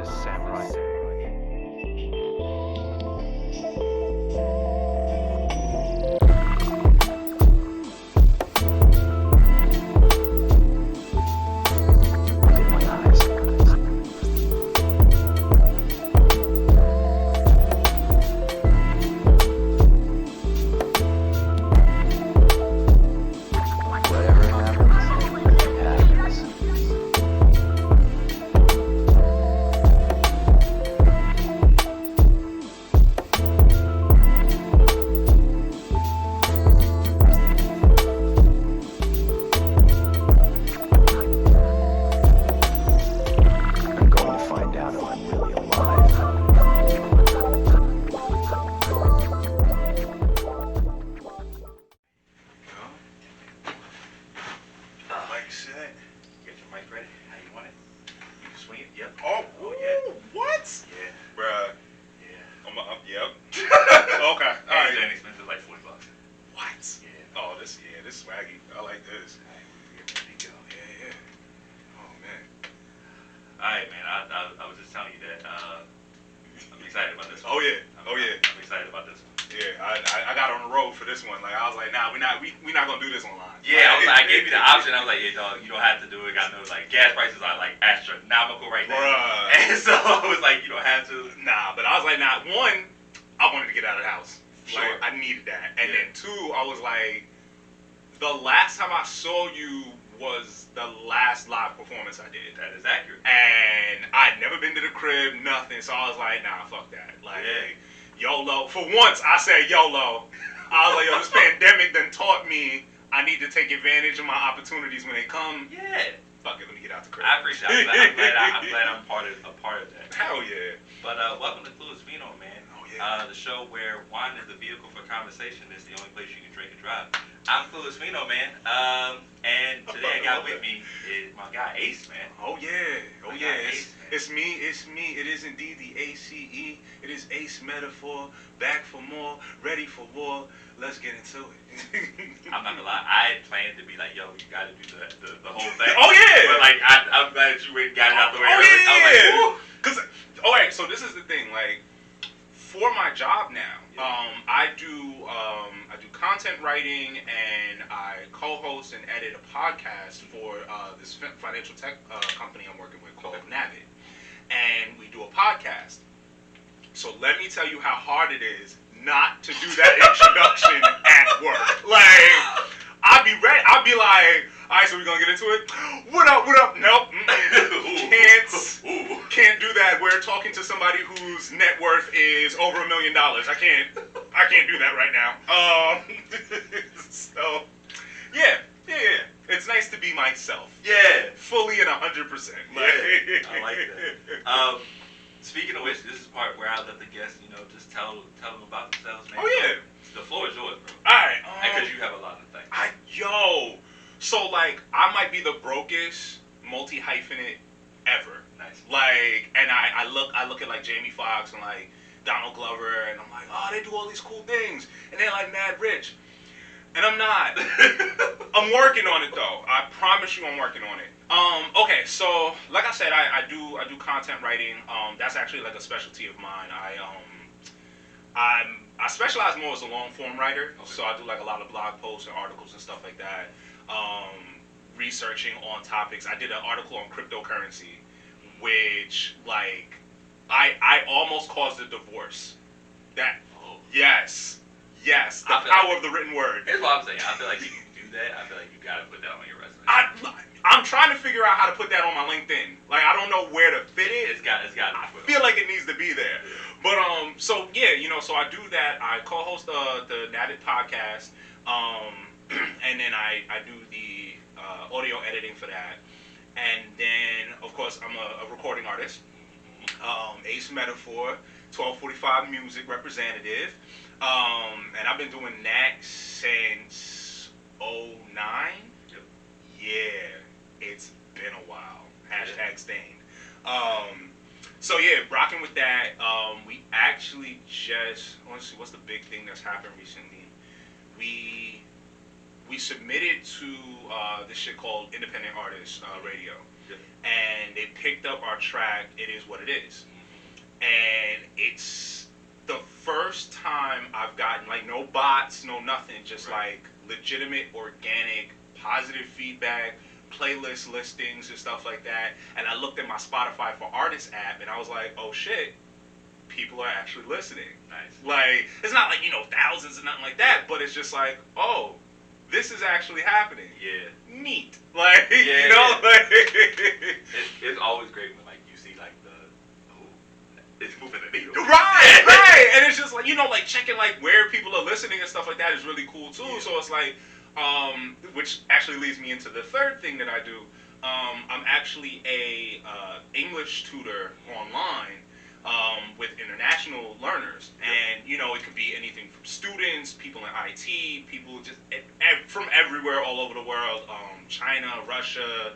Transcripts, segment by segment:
is Samurai. For once, I said YOLO. I was like, yo, this pandemic done taught me I need to take advantage of my opportunities when they come. Yeah. Fuck it, let me get out the crib. I appreciate it. I'm glad I'm part of that. Hell yeah. But welcome to Clueless, Vino, man. Oh yeah. The show where wine is the vehicle for conversation. It's the only place you can drink and drive. I'm Clueless Vino, man. And today I got with me is my guy Ace, man. Oh yeah. Oh yeah. Ace, it's me. It is indeed the ACE. It is Ace Meda4. Back for more. Ready for war. Let's get into it. I'm not gonna lie. I had planned to be like, yo, you gotta do the whole thing. Oh yeah. But like, I'm glad that you went and got it out the way. Oh yeah. I was like, because alright, so this is the thing. Like, for my job now, I do content writing and I co-host and edit a podcast for this financial tech company I'm working with called Navit, and we do a podcast. So let me tell you how hard it is not to do that introduction at work. Like, I'd be ready. I'd be like, all right, so we're gonna get into it. What up? What up? Nope. Can't do that. We're talking to somebody whose net worth is over $1 million. I can't do that right now. So, yeah. It's nice to be myself. Yeah. Fully and 100%. Yeah, I like that. Speaking of which, this is the part where I let the guests, just tell them about themselves, man. Oh yeah. So, the floor is yours, bro. All right. Because you have a lot of things. So like, I might be the brokest multi-hyphenate ever. Nice. Like, and I look at like Jamie Foxx and like Donald Glover, and I'm like, oh, they do all these cool things, and they're like mad rich, and I'm not. I'm working on it though. I promise you, I'm working on it. Okay, so like I said, I do content writing. That's actually like a specialty of mine. I specialize more as a long form writer, okay. So I do like a lot of blog posts and articles and stuff like that. Researching on topics. I did an article on cryptocurrency, which like I almost caused a divorce. Yes, the power of the written word. Here's what I'm saying. I feel like you can do that. I feel like you gotta put that on your resume. I'm trying to figure out how to put that on my LinkedIn. Like, I don't know where to fit it. It's got. I feel like it needs to be there. But so yeah, so I do that. I co-host the Navit podcast, and then I do the audio editing for that, and then of course I'm a recording artist. Ace Meda4, 1245 Music representative, and I've been doing that since '09. Yep. Yeah, it's been a while. #stained. So yeah, rocking with that. We actually just, let's see, what's the big thing that's happened recently? We we submitted to this shit called Independent Artist Radio, and they picked up our track. It Is What It Is, and it's the first time I've gotten like no bots, no nothing, just like legitimate, organic, positive feedback, playlist listings and stuff like that. And I looked at my Spotify for Artists app, and I was like, oh shit, people are actually listening. Nice. Like, it's not like, thousands and nothing like that, but it's just like, oh, this is actually happening. Yeah. Neat. Like, yeah. like it's always great when like you see like it's moving the needle. Right. And it's just like, like checking like where people are listening and stuff like that is really cool too. Yeah. So it's like, which actually leads me into the third thing that I do. I'm actually a English tutor online with international learners, and it could be anything from students, people in IT, people just from everywhere, all over the world, China, Russia,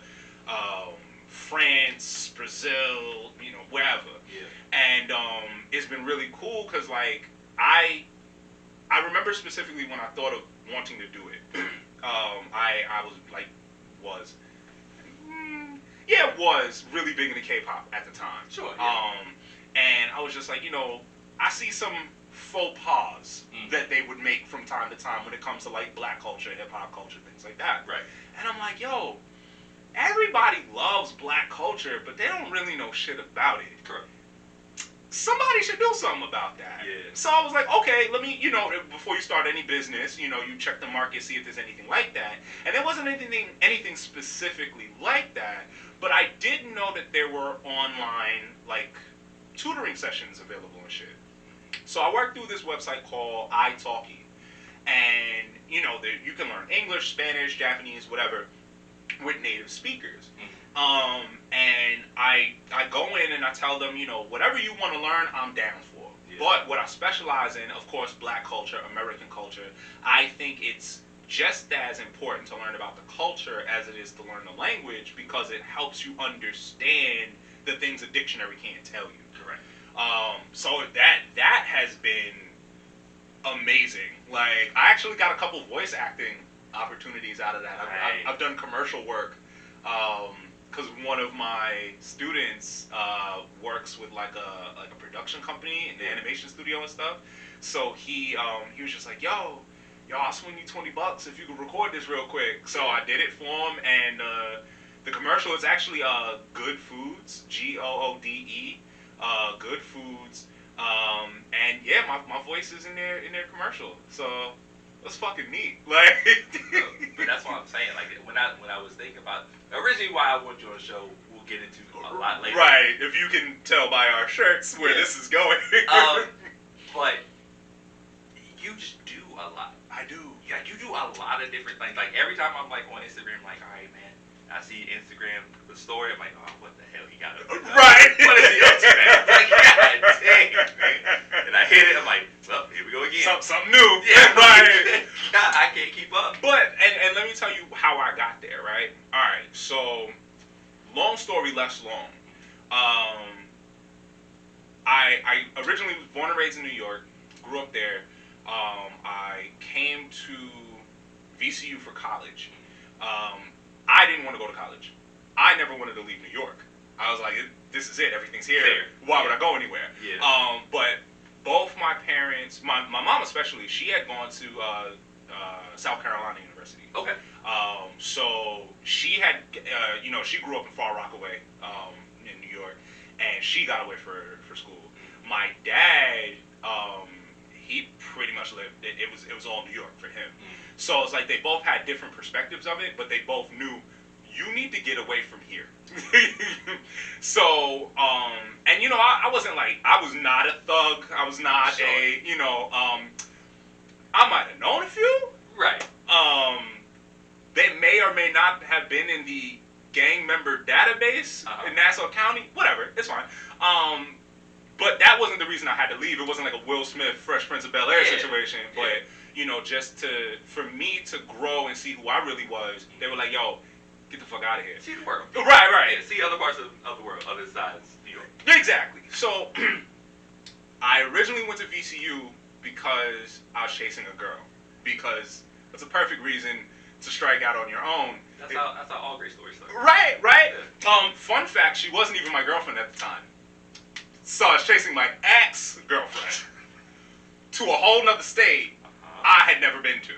France, Brazil, wherever. Yeah. And it's been really cool because like I remember specifically when I thought of wanting to do it. I was really big into K-pop at the time. Sure. Yeah. And I was just like, I see some faux pas that they would make from time to time when it comes to like black culture, hip hop culture, things like that. Right. And I'm like, yo, everybody loves black culture, but they don't really know shit about it. Correct. Somebody should do something about that. Yeah. So I was like, okay, let me, before you start any business, you check the market, see if there's anything like that. And there wasn't anything specifically like that, but I did know that there were online, like, tutoring sessions available and shit. So I worked through this website called italki. And, you can learn English, Spanish, Japanese, whatever, with native speakers. And I go in and I tell them, whatever you want to learn, I'm down for. Yeah. But what I specialize in, of course, black culture, American culture, I think it's just as important to learn about the culture as it is to learn the language, because it helps you understand the things a dictionary can't tell you. Correct. So that has been amazing. Like, I actually got a couple voice acting opportunities out of that. I've done commercial work. Because one of my students works with like a production company in the animation studio and stuff. So he was just like, yo, I'll swing you $20 if you can record this real quick. So I did it for him, and the commercial is actually Good Foods, Goode, Good Foods, and yeah, my voice is in their commercial. So that's fucking neat. Like, but that's what I'm saying. Like when I was thinking about originally why I want you on the show, we'll get into a lot later. Right. If you can tell by our shirts where this is going. But you just do a lot. I do. Yeah, you do a lot of different things. Like every time I'm like on Instagram, I'm like, all right, man. I see Instagram the story. I'm like, oh, what the hell he got up to? Right. What is he up to, man? Like, God dang, man. And I hit it. I'm like, well, here we go again. Something new. Yeah, right. I can't keep up. But and let me tell you how I got there. Right. All right. So, long story less long. I originally was born and raised in New York. Grew up there. I came to VCU for college. I didn't want to go to college. I never wanted to leave New York. I was like, this is it. Everything's here. Fair. Why would I go anywhere? Yeah. But both my parents, my mom especially, she had gone to South Carolina University. Okay. So she had, she grew up in Far Rockaway in New York, and she got away for school. My dad, he pretty much lived. It was all New York for him. So it's like they both had different perspectives of it, but they both knew you need to get away from here. So, and I wasn't like, I was not a thug. I was not I might have known a few. Right. They may or may not have been in the gang member database in Nassau County. Whatever, it's fine. But that wasn't the reason I had to leave. It wasn't like a Will Smith, Fresh Prince of Bel-Air situation. But, just for me to grow and see who I really was, they were like, yo, get the fuck out of here. See the world. Right. Yeah, see other parts of the world, other sides, New York. Exactly. So, I originally went to VCU because I was chasing a girl. Because that's a perfect reason. to strike out on your own. That's how all great stories start. Right. Yeah. Fun fact, she wasn't even my girlfriend at the time. So I was chasing my ex-girlfriend to a whole nother state I had never been to,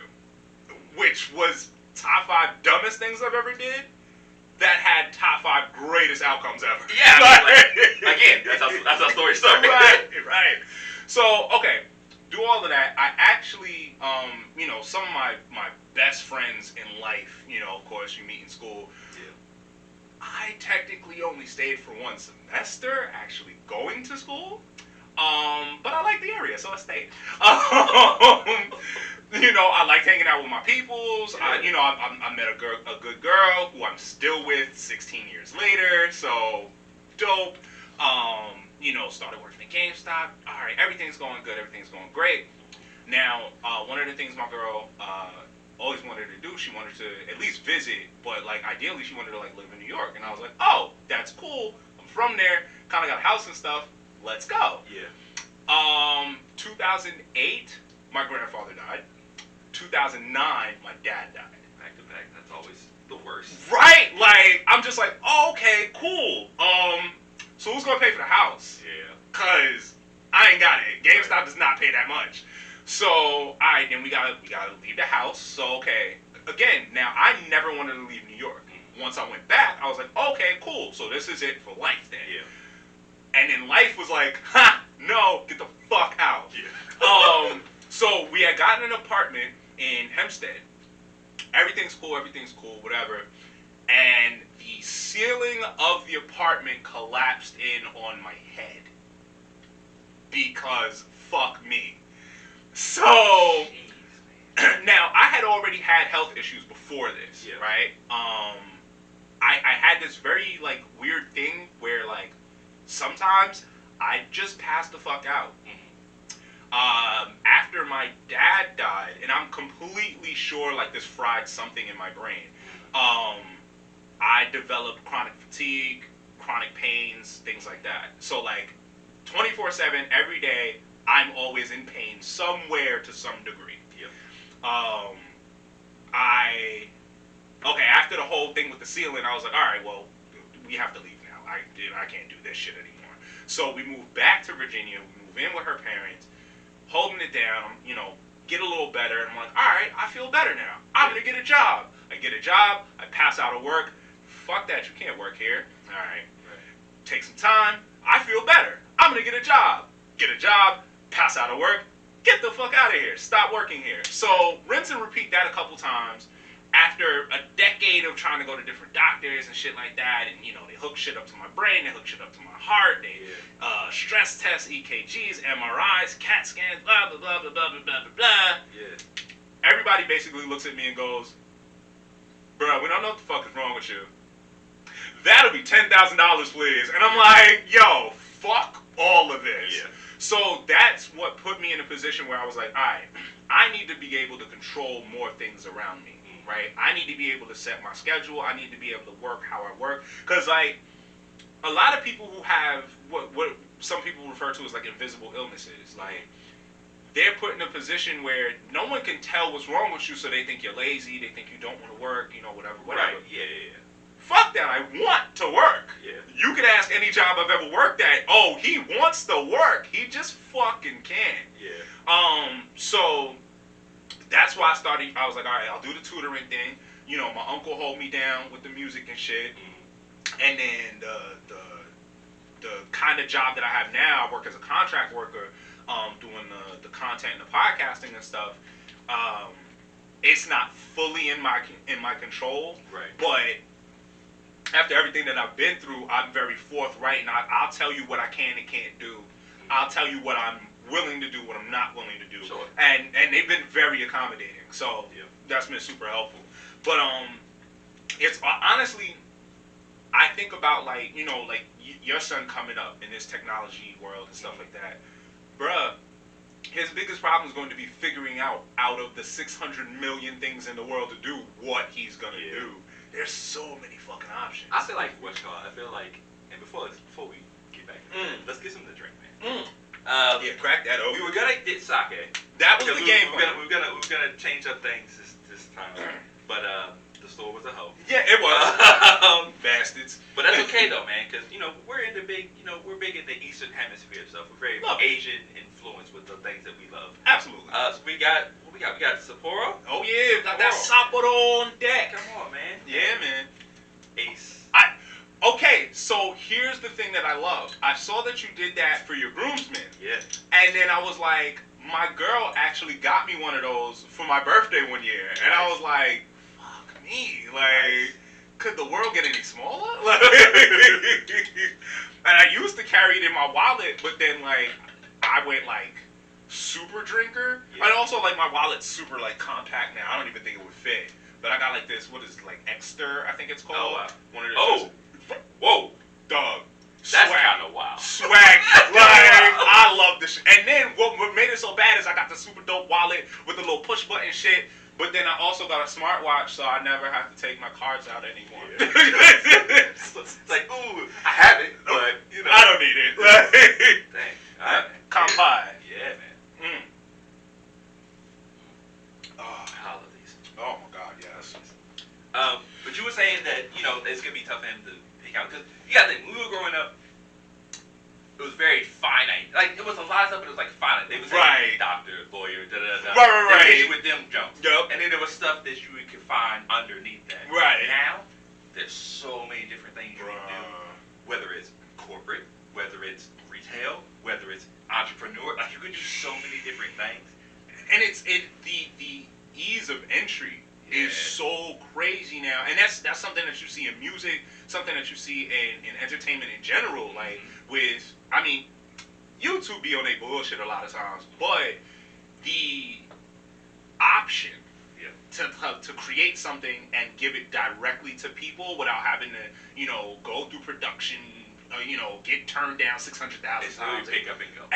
which was top 5 dumbest things I've ever did that had top 5 greatest outcomes ever. Yeah, like, again, that's how stories start. Right. So, okay, do all of that. I actually, some of my best friends in life, of course, you meet in school. Yeah. I technically only stayed for 1 semester, actually going to school. But I like the area, so I stayed. I liked hanging out with my peoples. I met a good girl who I'm still with 16 years later, so dope. Started working at GameStop. All right, everything's going good. Everything's going great. Now, one of the things my girl always wanted to do, she wanted to at least visit, but ideally she wanted to live in New York. And I was like, oh, that's cool. I'm from there. Kind of got a house and stuff. Let's go. Yeah. 2008, my grandfather died. 2009, my dad died. Back to back. That's always the worst. Right. I'm just like, oh, okay, cool. So who's gonna pay for the house? Yeah. Cause I ain't got it. GameStop does not pay that much. So then we gotta leave the house. So okay, again, now I never wanted to leave New York. Once I went back, I was like, okay, cool. So this is it for life then. Yeah. And then life was like, no, get the fuck out. Yeah. So we had gotten an apartment in Hempstead. Everything's cool, whatever. And the ceiling of the apartment collapsed in on my head. Because fuck me. So, now, I had already had health issues before this, right? I had this very, weird thing where, sometimes I just passed the fuck out. After my dad died, and I'm completely sure, this fried something in my brain, I developed chronic fatigue, chronic pains, things like that. So, 24/7, every day, I'm always in pain somewhere to some degree. Yep. After the whole thing with the ceiling, I was like, all right, well, we have to leave now. I can't do this shit anymore. So we moved back to Virginia. We moved in with her parents, holding it down, get a little better. And I'm like, all right, I feel better now. I'm going to get a job. I get a job. I pass out of work. Fuck that. You can't work here. All right. Take some time. I feel better. I'm going to get a job. Get a job. Pass out of work. Get the fuck out of here. Stop working here. So rinse and repeat that a couple times. After a decade of trying to go to different doctors and shit like that, and they hook shit up to my brain, they hook shit up to my heart, they stress tests, EKGs, MRIs, CAT scans, blah blah blah blah blah blah blah blah. Yeah. Everybody basically looks at me and goes, "Bro, we don't know what the fuck is wrong with you. That'll be $10,000, please." And I'm like, "Yo, fuck all of this." Yeah. So that's what put me in a position where I was like, all right, I need to be able to control more things around me. Right? I need to be able to set my schedule. I need to be able to work how I work. Because, a lot of people who have what some people refer to as, invisible illnesses, they're put in a position where no one can tell what's wrong with you, so they think you're lazy, they think you don't want to work, whatever. Right, yeah. Fuck that, I want to work. Yeah. You could ask any job I've ever worked at, oh, he wants to work. He just fucking can't. Yeah. So that's why I was like, all right, I'll do the tutoring thing. My uncle hold me down with the music and shit. And then the kind of job that I have now, I work as a contract worker, doing the content and the podcasting and stuff. It's not fully in my control. Right. But after everything that I've been through, I'm very forthright, and I'll tell you what I can and can't do. I'll tell you what I'm willing to do, what I'm not willing to do. Sure. And they've been very accommodating. So that's been super helpful. But it's honestly, I think about your son coming up in this technology world and stuff like that. Bruh, his biggest problem is going to be figuring out of the 600 million things in the world to do, what he's gonna do. There's so many fucking options. I feel like and before we get back, let's get something to drink, man. Crack that open. We were gonna get sake. That was the game plan. We were gonna change up things this time. but the store was a hoe. Yeah, it was. Bastards. But that's okay though, man, because we're in the big, we're big in the Eastern Hemisphere stuff. We're very Asian influenced with the things that we love. Absolutely. So we got Sapporo. Oh yeah, got that Sapporo on deck. Come on, man. Yeah, man. Ace. Okay, so here's the thing that I love. I saw that you did that for your groomsmen. Yeah. And then I was like, my girl actually got me one of those for my birthday one year. And I was like, fuck me. Like, could the world get any smaller? Like, and I used to carry it in my wallet, but then, like, I went, like, super drinker. Yeah. And also, like, my wallet's super, like, compact now. I don't even think it would fit. But I got, like, this, what is it, like, Exter, I think it's called. Oh, wow. One of those. Whoa. Dog. That's kind of wild. Swag. Like, I love this shit. And then what made it so bad is I got the super dope wallet with the little push button shit. But then I also got a smartwatch, so I never have to take my cards out anymore. Yeah. It's like, ooh, I have it, but, I don't need it. Dang. All right, man. Kampai. Yeah, man. Oh, holidays. Oh, my God, yes. But you were saying that, it's going to be tough for him to pick out. Because you got to think, when we were growing up, it was very finite. Like, it was a lot of stuff, but it was like finite. They would say doctor, lawyer, da-da-da. Right. They hit you with them jumps. Yep. And then there was stuff that you could find underneath that. Right. Now, there's so many different things you can do. Whether it's corporate, whether it's retail, whether it's entrepreneur. Like, you can do so many different things. And the ease of entry is so crazy now, and that's something that you see in music, something that you see in entertainment in general. Like YouTube be on a bullshit a lot of times, but the option to create something and give it directly to people without having to go through production, get turned down 600,000 times. It's literally pick up and go.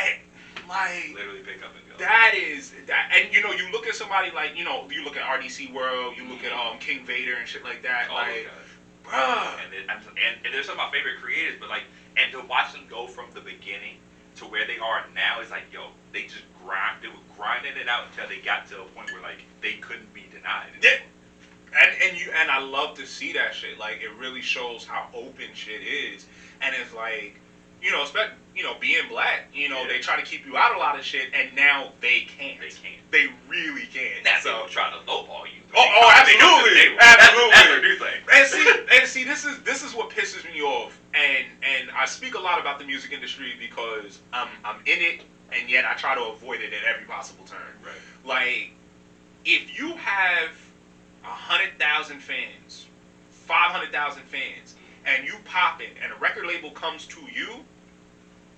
Literally pick up and go. That is that, and you look at somebody like you look at RDC World, you look at King Vader and shit like that, bruh. And they're some of my favorite creators, but and to watch them go from the beginning to where they are now is like, they just they were grinding it out until they got to a point where they couldn't be denied. Yeah. And I love to see that shit. Like, it really shows how open shit is, and it's like. Being black, they try to keep you out a lot of shit, and now they can't. They really can't. That's so trying to lowball you. Absolutely. That's their new thing. And see, this is what pisses me off, and I speak a lot about the music industry because I'm in it, and yet I try to avoid it at every possible turn. Right. Like, if you have 100,000 fans, 500,000 fans. And you pop it, and a record label comes to you,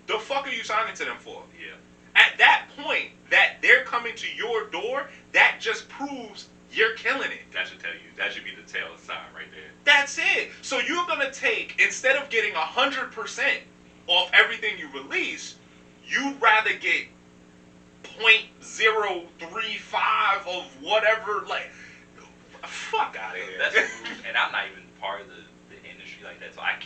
the fuck are you signing to them for? Yeah. At that point, that they're coming to your door, that just proves you're killing it. That should be the tail sign right there. That's it. So you're gonna take, instead of getting 100% off everything you release, you'd rather get 0.035 of whatever. Like, fuck out of here. That's a move, and I'm not even part of the industry like that, so I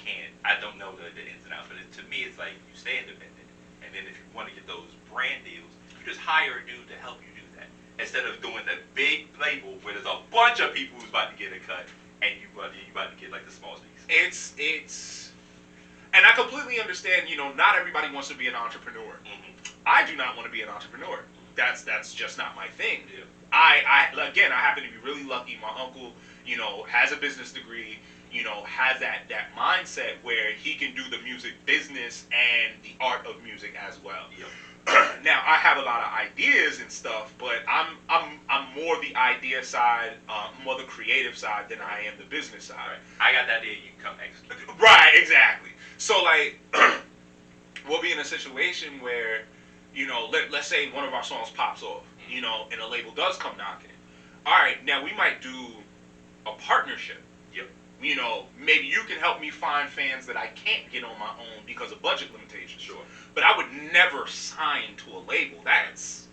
don't know the ins and outs, but to me it's like you stay independent, and then if you want to get those brand deals, you just hire a dude to help you do that, instead of doing the big label where there's a bunch of people who's about to get a cut, and you about to get like the small sneaks. It's and I completely understand, not everybody wants to be an entrepreneur. Mm-hmm. I do not want to be an entrepreneur. That's just not my thing. Yeah. I happen to be really lucky. My uncle, has a business degree, has that mindset where he can do the music business and the art of music as well. Yep. Now I have a lot of ideas and stuff, but I'm more the idea side, more the creative side than I am the business side. Right. I got that idea, you can come execute. Right, exactly. So we'll be in a situation where, let's say one of our songs pops off, and a label does come knocking. All right, now we might do a partnership. Yep. Maybe you can help me find fans that I can't get on my own because of budget limitations. Sure. But I would never sign to a label. That's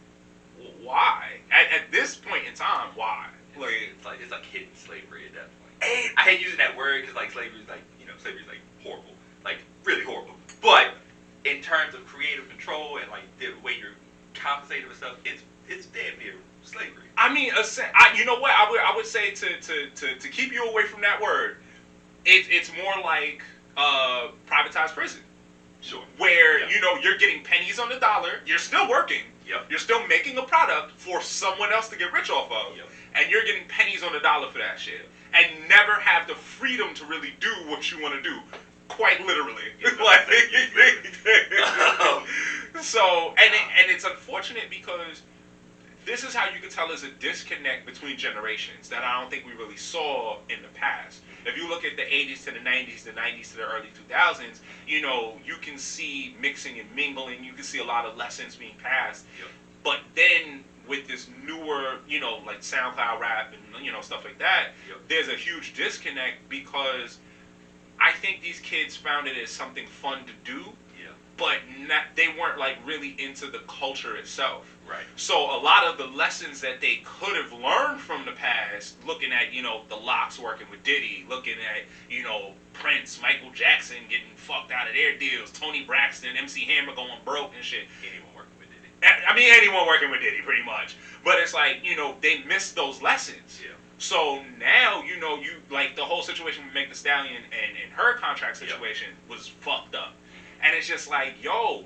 why. At this point in time, why? It's like hidden slavery at that point. I hate using that word because slavery is horrible, really horrible. But in terms of creative control and the way you're compensated for stuff, it's damn near slavery. I mean, you know what? I would say to keep you away from that word, it's more like privatized prison. Sure. Where you're getting pennies on the dollar. You're still working. Yep. You're still making a product for someone else to get rich off of. Yep. And you're getting pennies on the dollar for that shit. And never have the freedom to really do what you want to do. Quite literally. So, and it's unfortunate because this is how you can tell there's a disconnect between generations that I don't think we really saw in the past. If you look at the 80s to the 90s, the 90s to the early 2000s, you can see mixing and mingling. You can see a lot of lessons being passed. Yep. But then with this newer, like SoundCloud rap and, stuff like that, yep. There's a huge disconnect because I think these kids found it as something fun to do, but they weren't like really into the culture itself. Right. So a lot of the lessons that they could have learned from the past, looking at, the Locks working with Diddy, looking at, Prince, Michael Jackson getting fucked out of their deals, Tony Braxton, MC Hammer going broke and shit. Anyone working with Diddy. I mean, anyone working with Diddy, pretty much. But it's like, they missed those lessons. Yeah. So now, you like the whole situation with Meg Thee Stallion and her contract situation was fucked up. And it's just like, yo,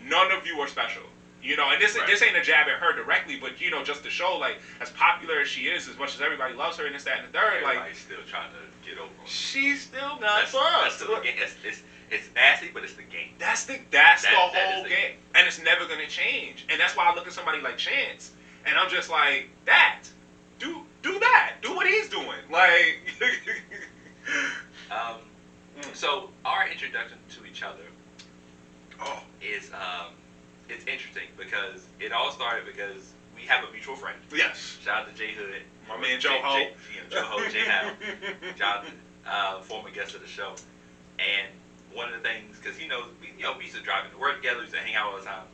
none of you are special. And this ain't a jab at her directly, but, just to show, like, as popular as she is, as much as everybody loves her and this, that, and the third, everybody's like... still trying to get over her. She's still not fun. That's still the game. It's nasty, but it's the game. That's the whole game. And it's never going to change. And that's why I look at somebody like Chance, and I'm just like, do that. Do what he's doing. Like... So, our introduction to each other is... it's interesting because it all started because we have a mutual friend. Yes. Shout out to J Hood. My man Joe Ho. Joe Ho, J Howe. Jonathan, former guest of the show. And one of the things, because we used to drive into work together, we used to hang out all the time.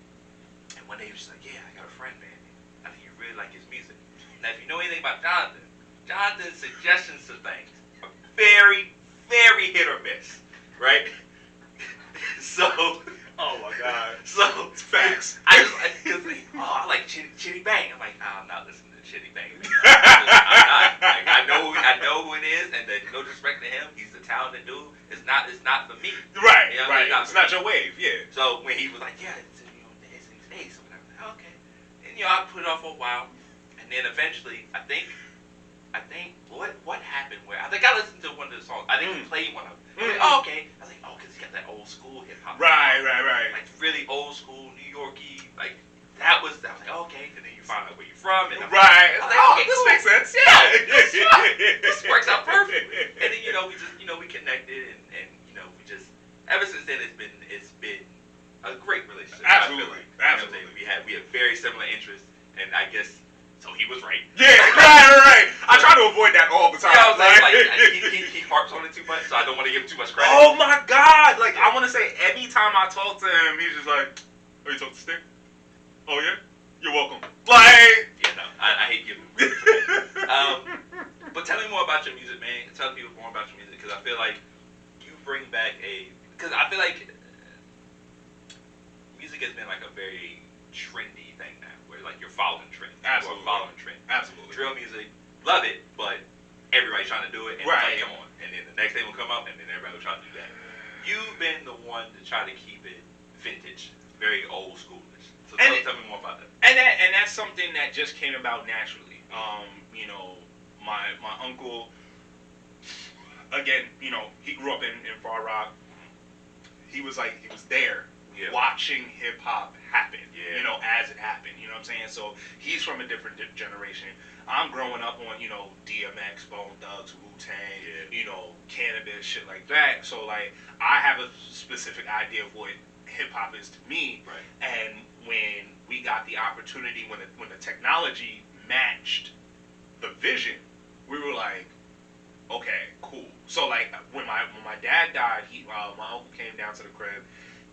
And one day he was just like, yeah, I got a friend, man. I think you really like his music. Now, if you know anything about Jonathan's suggestions to things are very, very hit or miss, right? So... Oh my God! So it's facts. I like Chitty Bang. I'm like, I'm not listening to Chitty Bang. I'm not. Like, I know who it is, and no disrespect to him, he's a talented dude. It's not for me. Right, right. It's not your wave, yeah. So when he was like, yeah, it's Ace, I'm like, okay, and I put it off for a while, and then eventually, I think what happened where I think I listened to one of the songs. I think he played one of them. Like, okay. I was like, because he got that old school hip hop. Right. Like really old school New Yorky. Like I was like, okay. And then you find out where you're from. And right. I was like, okay, this cool. makes sense. Yeah. This works out perfect. And then we just we connected and we just ever since then it's been a great relationship. Absolutely. We have very similar interests, and I guess. So he was right. Yeah, right. I try to avoid that all the time. Yeah, he harps on it too much, so I don't want to give him too much credit. Oh my God! Like I want to say, anytime I talk to him, he's just like, "Oh, you talk to Stick? Oh yeah, you're welcome." Like, yeah, no, I hate giving him credit. But tell me more about your music, man. Tell people more about your music because I feel like you bring back because I feel like music has been like a very trendy thing now. Like you're following trends. Absolutely. Following trends. Absolutely. Drill music, love it, but everybody's trying to do it and right. come on. And then the next thing will come up and then everybody will try to do that. You've been the one to try to keep it vintage, very old schoolish. So tell me more about that. And that's something that just came about naturally. My uncle, again, he grew up in Far Rock. He was there. Yeah. Watching hip hop happen, as it happened, you know what I'm saying? So he's from a different generation. I'm growing up on, DMX, Bone Thugs, Wu-Tang, cannabis, shit like that. So like, I have a specific idea of what hip hop is to me. Right. And when we got the opportunity, when the technology matched the vision, we were like, okay, cool. So like, when my dad died, my uncle came down to the crib.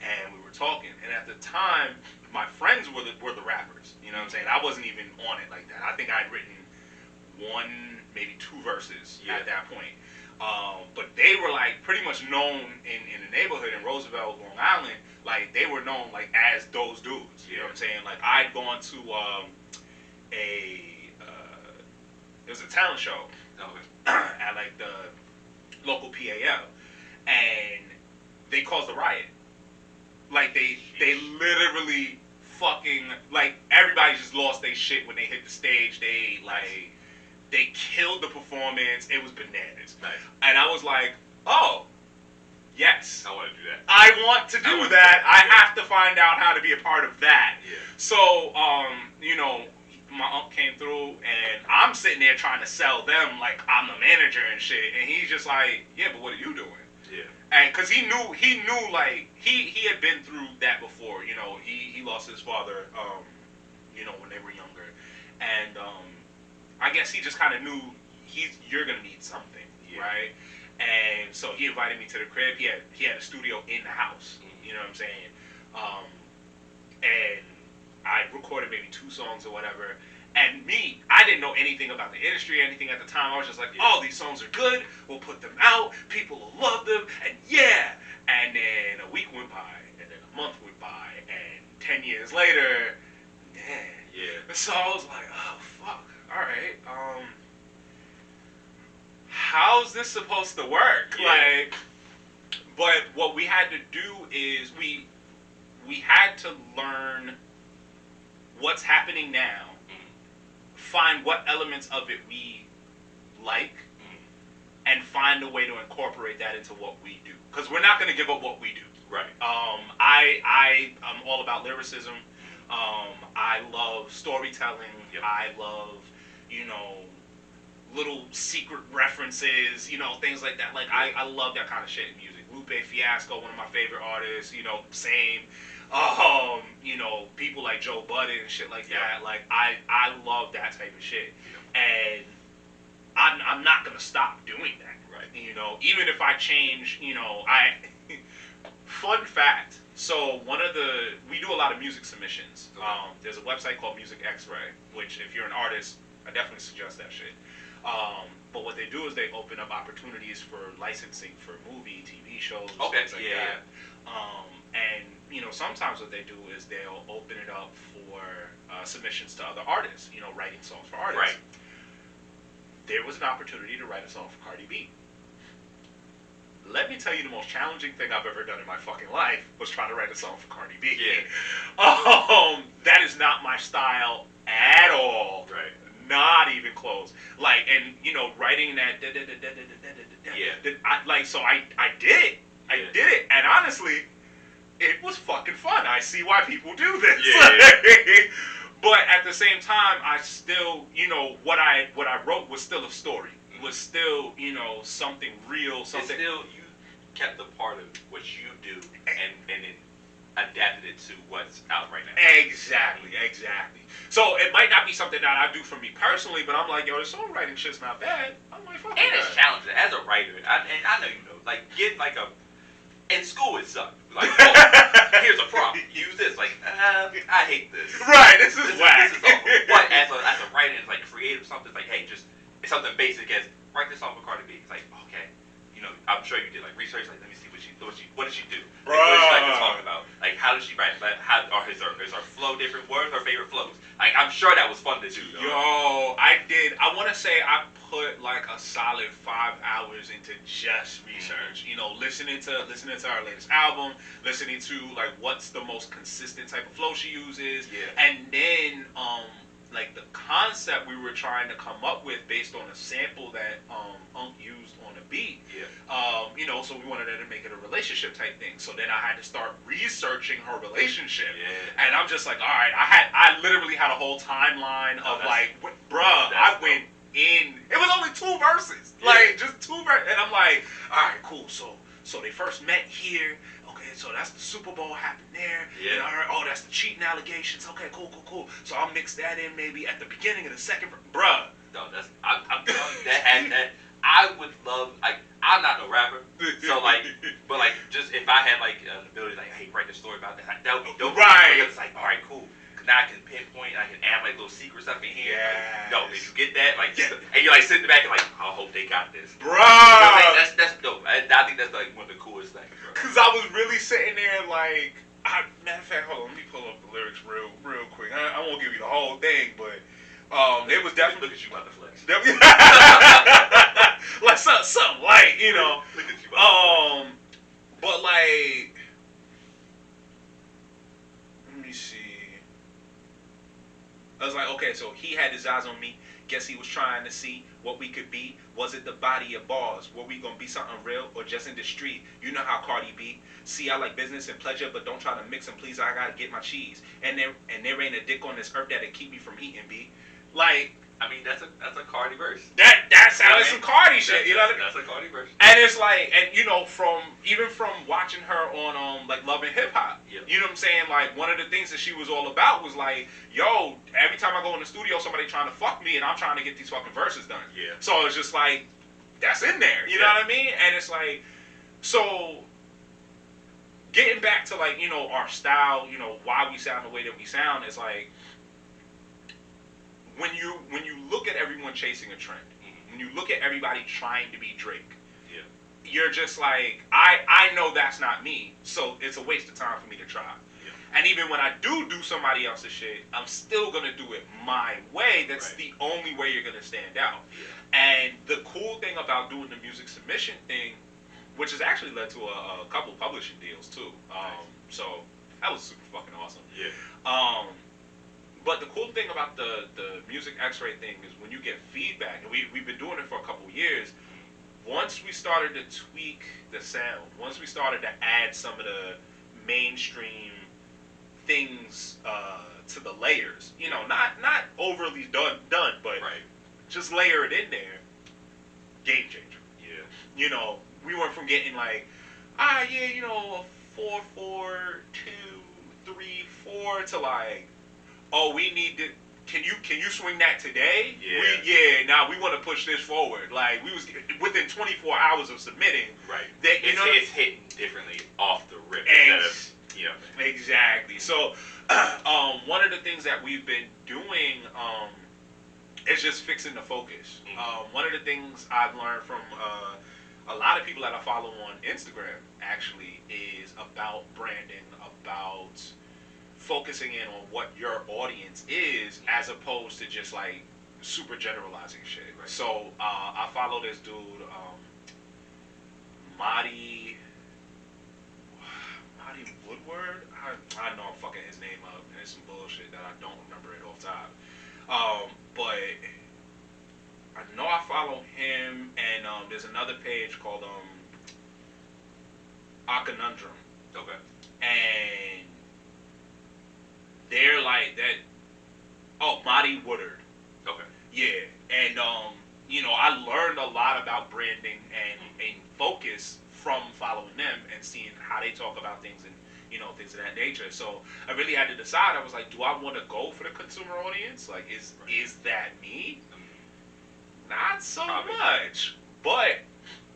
And we were talking, and at the time, my friends were the rappers. You know what I'm saying? I wasn't even on it like that. I think I'd written one, maybe two verses at that point. But they were like pretty much known in the neighborhood in Roosevelt, Long Island. Like they were known like as those dudes. You know what I'm saying? Like I'd gone to it was a talent show at like the local PAL, and they caused a riot. Like they literally fucking like everybody just lost their shit when they hit the stage. They killed the performance. It was bananas. Nice. And I was like, oh, yes. I want to do that. I want to do that. I have to find out how to be a part of that. Yeah. So, you know, my uncle came through, and I'm sitting there trying to sell them like I'm the manager and shit. And he's just like, yeah, but what are you doing? Yeah. And because he knew like, he had been through that before. You know, he lost his father, you know, when they were younger. And I guess he just kind of knew you're going to need something, right? And so he invited me to the crib. He had a studio in the house. You know what I'm saying? And I recorded maybe 2 songs or whatever. And I didn't know anything about the industry or anything at the time. I was just like, oh, these songs are good. We'll put them out. People will love them. And yeah. And then a week went by. And then a month went by. And 10 years later, man. Yeah. So I was like, oh, fuck. All right. How's this supposed to work? Yeah. Like, but what we had to do is we had to learn what's happening now, find what elements of it we like, and find a way to incorporate that into what we do. Because we're not going to give up what we do. Right. I'm all about lyricism. I love storytelling. Yep. I love, you know, little secret references, you know, things like that. Like, I love that kind of shit in music. Lupe Fiasco, one of my favorite artists, you know, same. You know, people like Joe Budden and shit like that. Like, I love that type of shit. And I'm not going to stop doing that. Right. You know, even if I change, you know, fun fact. So we do a lot of music submissions. There's a website called Music X-Ray, which if you're an artist, I definitely suggest that shit. But what they do is they open up opportunities for licensing for movie, TV shows, things like that. And, you know, sometimes what they do is they'll open it up for submissions to other artists, you know, writing songs for artists. Right. There was an opportunity to write a song for Cardi B. Let me tell you, the most challenging thing I've ever done in my fucking life was trying to write a song for Cardi B. Yeah. That is not my style at all. Right. Not even close. Like, and, you know, writing that so I did it. I did it. And honestly, it was fucking fun. I see why people do this. But at the same time, I still, you know, what I wrote was still a story. It was still, you know, something real, something. It's still, you kept a part of what you do and then adapted it to what's out right now. Exactly. So it might not be something that I do for me personally, but I'm like, yo, the songwriting shit's not bad. I'm like, fuck. And it's challenging as a writer. And I know you know, like getting like in school it sucked. Like, oh, here's a prompt. Use this. Like, I hate this. Right. This is whack. This is awful. But as a writer, it's like creative something. It's like, hey, just it's something basic as write this song for Cardi B. It's like, okay, you know, I'm sure you did like research. Like, let me see what did she do? Like, what did she like to talk about? Like, how does she write? Like, is her flow different? What are her favorite flows? Like, I'm sure that was fun to do. Though. Yo, I did. I want to say I put like a solid 5 hours into just research. You know, listening to our latest album, listening to like what's the most consistent type of flow she uses, and then like the concept we were trying to come up with based on a sample that Unc used on a beat. You know, so we wanted to make it a relationship type thing. So then I had to start researching her relationship. And I'm just like, all right, I literally had a whole timeline of like, bruh, I went in. It was only 2 verses, like just 2 verses, and I'm like, all right, cool. So they first met here. Okay, so that's the Super Bowl happened there. And I heard, oh, that's the cheating allegations. Okay, cool. So I'll mix that in maybe at the beginning of the second, bruh. No, I'm telling you that I would love. I'm not no rapper, so like, but like, just if I had like an ability, like, hey, write a story about that, that would be dope. Right. Because it's like, all right, cool. Now I can pinpoint, I can add like little secret stuff in here. Like, no, did you get that? Like, and you're like sitting back and like, I hope they got this, bro. You know, that's dope. I think that's like one of the coolest things, bro. Cause I was really sitting there like, matter of fact, hold on, let me pull up the lyrics real quick. I won't give you the whole thing, but It was definitely. Look at you about the flex. Like something light, you know. Look at you. But like, let me see. I was like, okay, so he had his eyes on me. Guess he was trying to see what we could be. Was it the body of bars? Were we gonna be something real or just in the street? You know how Cardi be. See, I like business and pleasure, but don't try to mix them, please. I gotta get my cheese. And there ain't a dick on this earth that'll keep me from eating, B. Like, I mean, that's a Cardi verse. That sounds like some Cardi shit, you know what I mean? That's a Cardi verse. And it's like, and you know, from watching her on like Love and Hip Hop, yep. You know what I'm saying? Like, one of the things that she was all about was like, yo, every time I go in the studio, somebody trying to fuck me, and I'm trying to get these fucking verses done. Yeah. So it's just like, that's in there, you know what I mean? And it's like, so getting back to like, you know, our style, you know, why we sound the way that we sound, is like, when you look at everyone chasing a trend, when you look at everybody trying to be Drake, yeah, you're just like, I know that's not me, so it's a waste of time for me to try. Yeah. And even when I do somebody else's shit, I'm still gonna do it my way. That's the only way you're gonna stand out. Yeah. And the cool thing about doing the music submission thing, which has actually led to a couple publishing deals too. So that was super fucking awesome. Yeah. But the cool thing about the music X-ray thing is when you get feedback, and we've been doing it for a couple of years, once we started to tweak the sound, once we started to add some of the mainstream things to the layers, you know, not overly done, but just layer it in there, game changer. Yeah. You know, we went from getting like, you know, a 4-4, 2, 3, 4 to like, oh, we need to. Can you swing that today? Yeah. We want to push this forward. Like, we was within 24 hours of submitting. Right. That, it's hitting differently off the rip. Exactly. So, one of the things that we've been doing is just fixing the focus. Mm-hmm. One of the things I've learned from a lot of people that I follow on Instagram actually is about branding, about focusing in on what your audience is, as opposed to just like super generalizing shit. Right. So I follow this dude, Marty Woodward. I know I'm fucking his name up, and it's some bullshit that I don't remember it off top. But I know I follow him, and there's another page called A Conundrum. Okay. And they're like that. Oh, Marty Woodard. Okay. Yeah, and you know, I learned a lot about branding and focus from following them and seeing how they talk about things and, you know, things of that nature. So I really had to decide. I was like, do I want to go for the consumer audience? Like, is that me? Not so much. But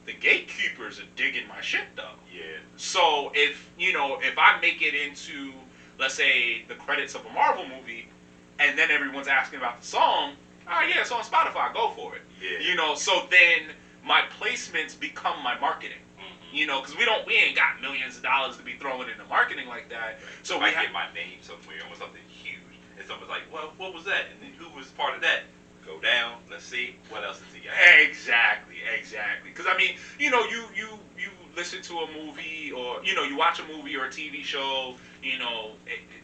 the gatekeepers are digging my shit though. Yeah. So if I make it into, let's say, the credits of a Marvel movie, and then everyone's asking about the song, it's on Spotify, go for it. Yeah. You know, so then my placements become my marketing. Mm-hmm. You know, because we ain't got millions of dollars to be throwing into marketing like that. Right. So I get my name somewhere or something huge, and someone's like, well, what was that? And then who was part of that? Go down, let's see, what else is he got? Exactly. Because, I mean, you know, you listen to a movie, or, you know, you watch a movie or a TV show, you know,